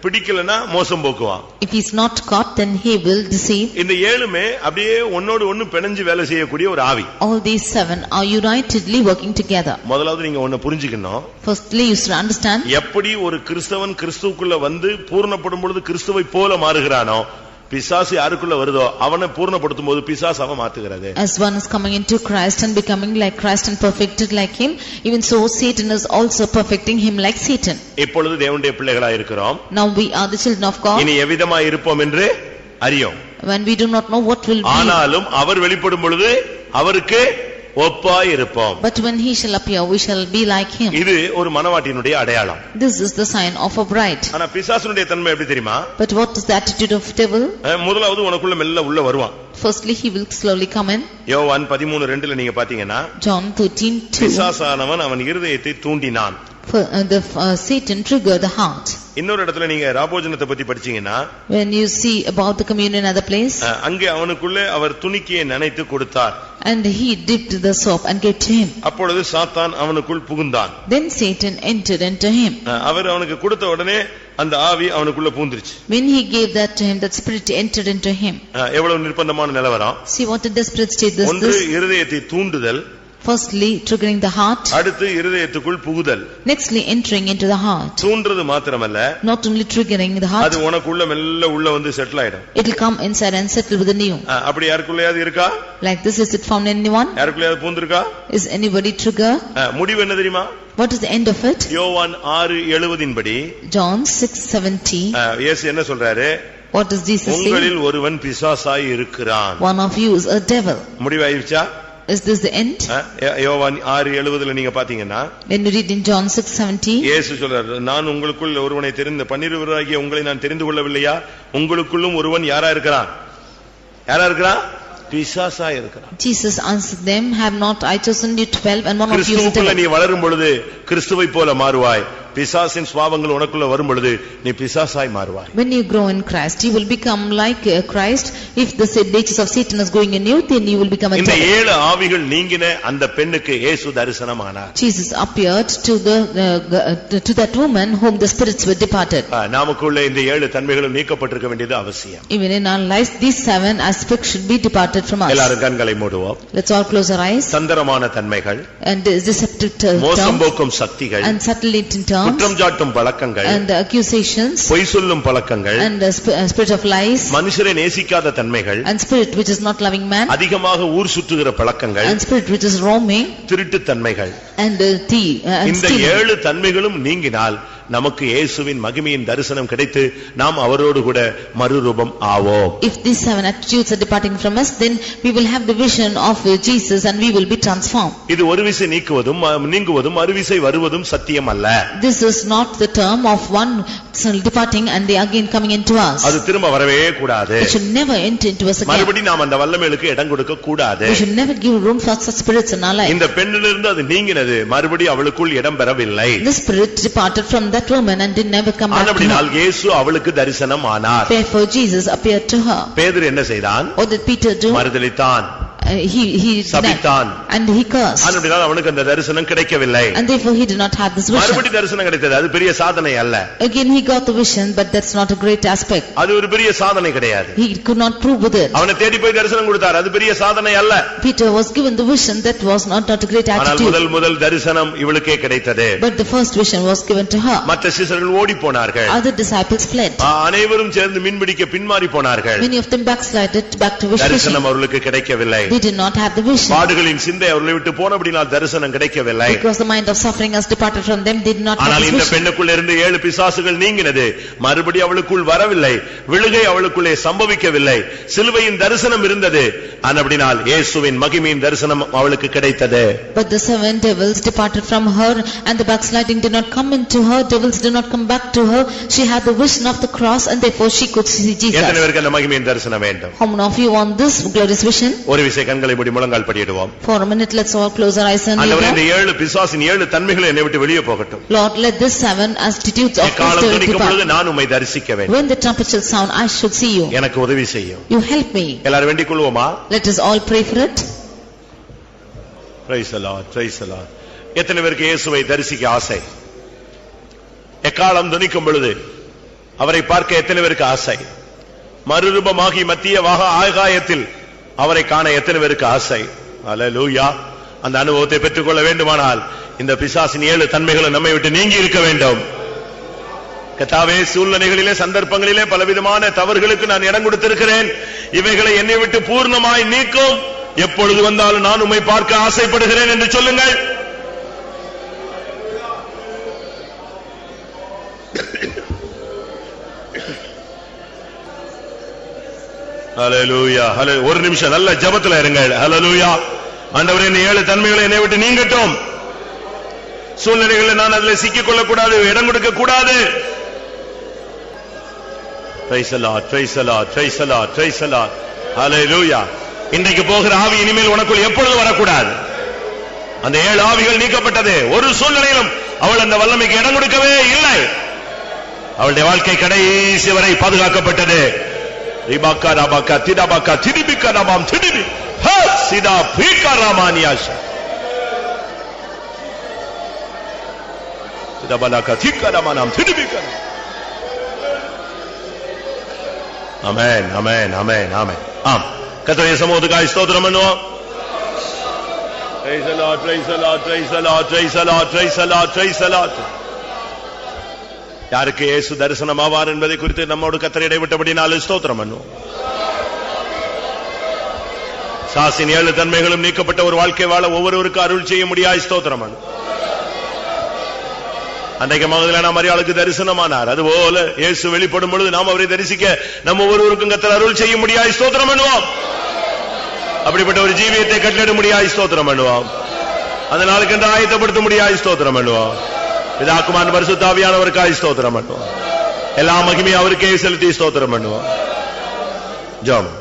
A: பிடிக்கலனா மோசம் போக்குவான்.
B: If he's not caught, then he will deceive.
A: இந்த ஏழுமே அப்படியே ஒன்னோடு ஒன்னு பிணைஞ்சு வேலை செய்யக்கூடிய ஒரு ஆவி.
B: All these 7 are unitedly working together.
A: முதலாவது நீங்க ஒன்னு புரிஞ்சுக்கணும்.
B: Firstly, you should understand.
A: எப்படி ஒரு கிறிஸ்தவன் கிறிஸ்துவுக்குள்ள வந்து பூர்ணப்படும் பொழுது கிறிஸ்துவை போல மாறுகிறானோ, பிசாசு யாருக்குள்ள வருதோ அவனை பூர்ணப்படுத்தும் போது பிசாசு அவன் மாத்துகிறது.
B: As one is coming into Christ and becoming like Christ and perfected like him, even so Satan is also perfecting him like Satan.
A: இப்பொழுது தேவனுடைய பிள்ளைகளாய் இருக்கிறோம்.
B: Now we are the children of God.
A: இனி எவ்விதமாய் இருப்போம் என்று அறியோம்.
B: When we do not know what will be.
A: ஆனாலும் அவர் வெளிப்படும் பொழுது அவருக்கு ஒப்பாய் இருப்போம்.
B: But when he shall appear, we shall be like him.
A: இது ஒரு மனவாட்டியினுடைய அடையாளம்.
B: This is the sign of a bride.
A: ஆனா பிசாசுனுடைய தன்மை எப்படி தெரியுமா?
B: But what is the attitude of devil?
A: முதலாவது உனக்குள்ள மெல்ல உள்ள வருவான்.
B: Firstly, he will slowly come in.
A: யோவான் 13:2 நீங்க பாத்தீங்கன்னா,
B: John 13:2.
A: பிசாசானவன் அவன் இருதயத்தை தூண்டினான்.
B: Satan triggered the heart.
A: இன்னொரு இடத்துல நீங்க ராபோஜனத்தை பத்தி படிச்சீங்கன்னா,
B: when you see about the communion in other place,
A: அங்கே அவனுக்குள்ளே அவர் துணிக்கையை நனைத்து கொடுத்தார்.
B: and he dipped the soap and gave to him.
A: அப்பொழுது சாத்தான் அவனுக்குள் புகுந்தான்.
B: Then Satan entered into him.
A: அவர் அவனுக்கு கொடுத்த உடனே அந்த ஆவி அவனுக்குள்ள பூந்துருச்சு.
B: When he gave that to him, that spirit entered into him.
A: எவ்வளவு நிர்பந்தமான நிலவரம்.
B: See what a desperate state this is.
A: ஒன்று இருதயத்தை தூண்டுதல்.
B: Firstly, triggering the heart.
A: அடுத்து இருதயத்துக்குள் புகுதல்.
B: Nextly, entering into the heart.
A: தூண்டுறது மாத்திரமல்ல,
B: not only triggering the heart,
A: அது உனக்குள்ள மெல்ல உள்ள வந்து செட்டில் ஆயிடும்.
B: it will come inside and settle within you.
A: அப்படி யாருக்குள்ளயாவது இருக்கா?
B: Like this, is it found in anyone?
A: யாருக்குள்ளயாவது பூந்திருக்கா?
B: Is anybody trigger?
A: முடிவு என்ன தெரியுமா?
B: What is the end of it?
A: யோவான் 6:70 படி,
B: John 6:70.
A: இயேசு என்ன சொல்றாரு?
B: What does Jesus say?
A: உங்களில் ஒருவன் பிசாசாய் இருக்கிறான்.
B: One of you is a devil.
A: முடிவாயிருச்சா?
B: Is this the end?
A: யோவான் 6:70 நீங்க பாத்தீங்கன்னா,
B: when you read in John 6:70,
A: இயேசு சொல்றாரு, நான் உங்களுக்குள் ஒருவனை தெரிந்து 12 உங்களை நான் தெரிந்து கொள்ளவில்லையா? உங்களுக்குள்ளும் ஒருவன் யாரா இருக்கிறான்? யாரா இருக்கிறான்? பிசாசா இருக்கிறான்.
B: Jesus answered them, have not I chosen you 12 and one of you is devil.
A: கிறிஸ்துவுக்குள்ள நீ வளரும் பொழுது கிறிஸ்துவை போல மாறுவாய். பிசாசின் சுபாவங்கள் உனக்குள்ள வரும் பொழுது நீ பிசாசாய் மாறுவாய்.
B: When you grow in Christ, you will become like Christ. If the natures of Satan is going in you, then you will become a devil.
A: இந்த 7 ஆவிகள் நீங்கின அந்த பெண்ணுக்கு இயேசு தரிசனமானார்.
B: Jesus appeared to that woman whom the spirits were departed.
A: நமக்குள்ள இந்த 7 தன்மைகளும் நீக்கப்பட்டிருக்க வேண்டியது அவசியம்.
B: Even in our lives, these 7 aspects should be departed from us.
A: எல்லாரும் கண்களை மூடுவோம்.
B: Let's all close our eyes.
A: தந்திரமான தன்மைகள்,
B: and deceptive terms,
A: மோசம் போக்கும் சக்திகள்,
B: and subtle terms,
A: குற்றம் சாட்டும் பழக்கங்கள்,
B: and accusations,
A: பொய் சொல்லும் பழக்கங்கள்,
B: and spirit of lies,
A: மனுஷரை நேசிக்காத தன்மைகள்,
B: and spirit which is not loving man,
A: அதிகமாக ஊர் சுற்றுகிற பழக்கங்கள்,
B: and spirit which is roaming,
A: திருட்டு தன்மைகள்,
B: and
A: இந்த 7 தன்மைகளும் நீங்கினால் நமக்கு இயேசுவின் மகிமையின் தரிசனம் கிடைத்து நாம் அவரோடு கூட மறுரூபம் ஆவோம்.
B: If these 7 attitudes are departing from us, then we will have the vision of Jesus and we will be transformed.
A: இது ஒரு விசை நீங்குவதும் மறுவிசை வருவதும் சத்தியம் அல்ல.
B: This is not the term of one departing and they again coming into us.
A: அது திரும்ப வரவே கூடாது.
B: It should never enter into us again.
A: மறுபடியும் நாம் அந்த வல்லமைகளுக்கு இடம் கொடுக்க கூடாது.
B: We should never give room for such spirits in our life.
A: இந்த பெண்ணிலிருந்து அது நீங்கினது, மறுபடியும் அவளுக்குள் இடம் பெறவில்லை.
B: The spirit departed from that woman and did never come back to her.
A: இயேசு அவளுக்கு தரிசனம் ஆனார்.
B: Therefore Jesus appeared to her.
A: பேதுரு என்ன செய்தான்?
B: What did Peter do?
A: மறுதலித்தான்.
B: he
A: சபித்தான்.
B: and he cursed.
A: ஆனபடியால் அவனுக்கு அந்த தரிசனம் கிடைக்கவில்லை.
B: And therefore he did not have this vision.
A: மறுபடி தரிசனம் கிடைத்தது. அது பெரிய சாதனை அல்ல.
B: Again he got the vision, but that's not a great aspect.
A: அது ஒரு பெரிய சாதனை கிடையாது.
B: He could not prove with it.
A: அவனை தேடி போய் தரிசனம் கொடுத்தார். அது பெரிய சாதனை அல்ல.
B: Peter was given the vision, that was not a great
A: ஆனால்
B: attitude.
A: முதல் தரிசனம் இவளுக்கே கிடைத்தது.
B: But the first vision was given to her.
A: மற்ற சீஷர்கள் ஓடி போனார்கள்.
B: Other disciples fled.
A: அனைவரும் சேர்ந்து மீன்பிடிக்க பின்மாறி போனார்கள்.
B: Many of them backslided back to fishing.
A: தரிசனம் அவர்களுக்கு கிடைக்கவில்லை.
B: They did not have the vision.
A: பாடுகளின் சிந்தை அவர்களை விட்டு போனபடியால் தரிசனம் கிடைக்கவில்லை.
B: Because the mind of suffering has departed from them, they did not have
A: ஆனால்
B: this
A: இந்த
B: vision.
A: பெண்ணுக்குள்ள இருந்து 7 பிசாசுகள் நீங்கினது. மறுபடி அவளுக்குள் வரவில்லை. விழுகை அவளுக்குள்ளே சம்பவிக்கவில்லை. சிலுவையின் தரிசனம் இருந்தது. ஆனபடியால் இயேசுவின் மகிமையின் தரிசனம் அவளுக்கு கிடைத்தது.
B: But the 7 devils departed from her, and the backsliding did not come into her. Devils did not come back to her. She had the vision of the cross, and therefore she could see Jesus.
A: எத்தனை பேருக்கு அந்த மகிமையின் தரிசனம் வேண்டும்?
B: How many of you want this glorious vision?
A: ஒரு விசை கண்களை மூடி முழங்கால் படியிடுவோம்.
B: For a minute, let's all close our eyes and kneel
A: ஆண்டவரே,
B: down.
A: இந்த 7 பிசாசின் 7 தன்மைகளை என்னை விட்டு வெளியே போகட்டும்.
B: Lord, let this 7 attitudes of
A: காலம்
B: Christ
A: துணிக்கும்
B: depart.
A: பொழுது நான் உம்மை தரிசிக்க வேண்டும்.
B: When the trumpet shall sound, I should see you.
A: எனக்கு உதவி செய்யும்.
B: You help me.
A: எல்லாரும் வேண்டிக் கொள்வோமா?
B: Let us all pray for it.
A: Praise the Lord, praise the Lord. எத்தனை பேருக்கு இயேசுவை தரிசிக்க ஆசை? எக்காலம் துணிக்கும் பொழுது அவரை பார்க்க எத்தனை பேருக்கு ஆசை? மறுரூபமாகி மத்திய ஆகாயத்தில் அவரை காண எத்தனை பேருக்கு ஆசை? அல்லேலூயா. அந்த அனுபவத்தை பெற்றுக்கொள்ள வேண்டுமானால் இந்த பிசாசின் 7 தன்மைகளும் நம்மை விட்டு நீங்கி இருக்க வேண்டும். கர்த்தாவே, சூழ்நிலைகளிலே சந்தர்ப்பங்களிலே பலவிதமான தவறுகளுக்கு நான் இடம் கொடுத்திருக்கிறேன். இவைகளை என்னை விட்டு பூர்ணமாய் நீக்கும். எப்பொழுது வந்தாலும் நான் உம்மை பார்க்க ஆசைப்படுகிறேன் என்று சொல்லுங்கள். ஹல்லேலூயா. ஒரு நிமிஷம் நல்ல ஜெபத்துல இருங்கள். ஹல்லேலூயா. ஆண்டவரே, இந்த 7 தன்மைகளை என்னை விட்டு நீங்கட்டும். சூழ்நிலைகளில் நான் அதில் சிக்கிக் கொள்ளக்கூடாது, இடம் கொடுக்க கூடாது. Praise the Lord, praise the Lord, praise the Lord, praise the Lord. Hallelujah. இன்றைக்கு போகிற ஆவி இனிமேல் உனக்குள் எப்பொழுது வரக்கூடாது. அந்த 7 ஆவிகள் நீக்கப்பட்டது. ஒரு சூழ்நிலையிலும் அவள் அந்த வல்லமைக்கு இடம் கொடுக்கவே இல்லை. அவளுடைய வாழ்க்கை கடைசி வரை பாதுகாக்கப்பட்டது. ரிபாக்கா ரபாக்கா திடாபாக்கா திடிபிக்கா ரபாம் திடிபி ஹ சிதா பீக்கா ராமானியாஷ திடாபலாக்கா திக்கா ராமானம் திடிபிக்கா. ஆமென், ஆமென், ஆமென், ஆமென். ஆம், கர்த்தருடைய சமூகத்துக்காக ஸ்தோத்திரம் பண்ணுவோம். Praise the Lord, praise the Lord, praise the Lord, praise the Lord, praise the Lord, praise the Lord. யாருக்கு இயேசு தரிசனம் ஆவார் என்பதை குறித்து நம்மோடு கர்த்தர் இடைவிட்டபடினாலே ஸ்தோத்திரம் பண்ணுவோம். சாசின் 7 தன்மைகளும் நீக்கப்பட்ட ஒரு வாழ்க்கை வாழ ஒவ்வொருவருக்கும் அருள் செய்ய முடியாது. ஸ்தோத்திரம் பண்ணுவோம். அன்றைக்கு மகதலேனா மரியாளுக்கு தரிசனமானார். அதுபோல இயேசு வெளிப்படும் பொழுது நாம் அவரை தரிசிக்க நம்ம ஒவ்வொருவருக்கும் கர்த்தர் அருள் செய்ய முடியாது. ஸ்தோத்திரம் பண்ணுவோம். அப்படிப்பட்ட ஒரு ஜீவியத்தை கட்டளிட முடியாது. ஸ்தோத்திரம் பண்ணுவோம். அந்த நாளுக்கு என்று ஆயத்தப்படுத்த முடியாது. ஸ்தோத்திரம் பண்ணுவோம். பிதா குமாரன் பரிசுத்த ஆவியானவருக்காக ஸ்தோத்திரம் பண்ணுவோம். எல்லா மகிமையும் அவருக்கே செலுத்தி ஸ்தோத்திரம் பண்ணுவோம். ஜெபம்.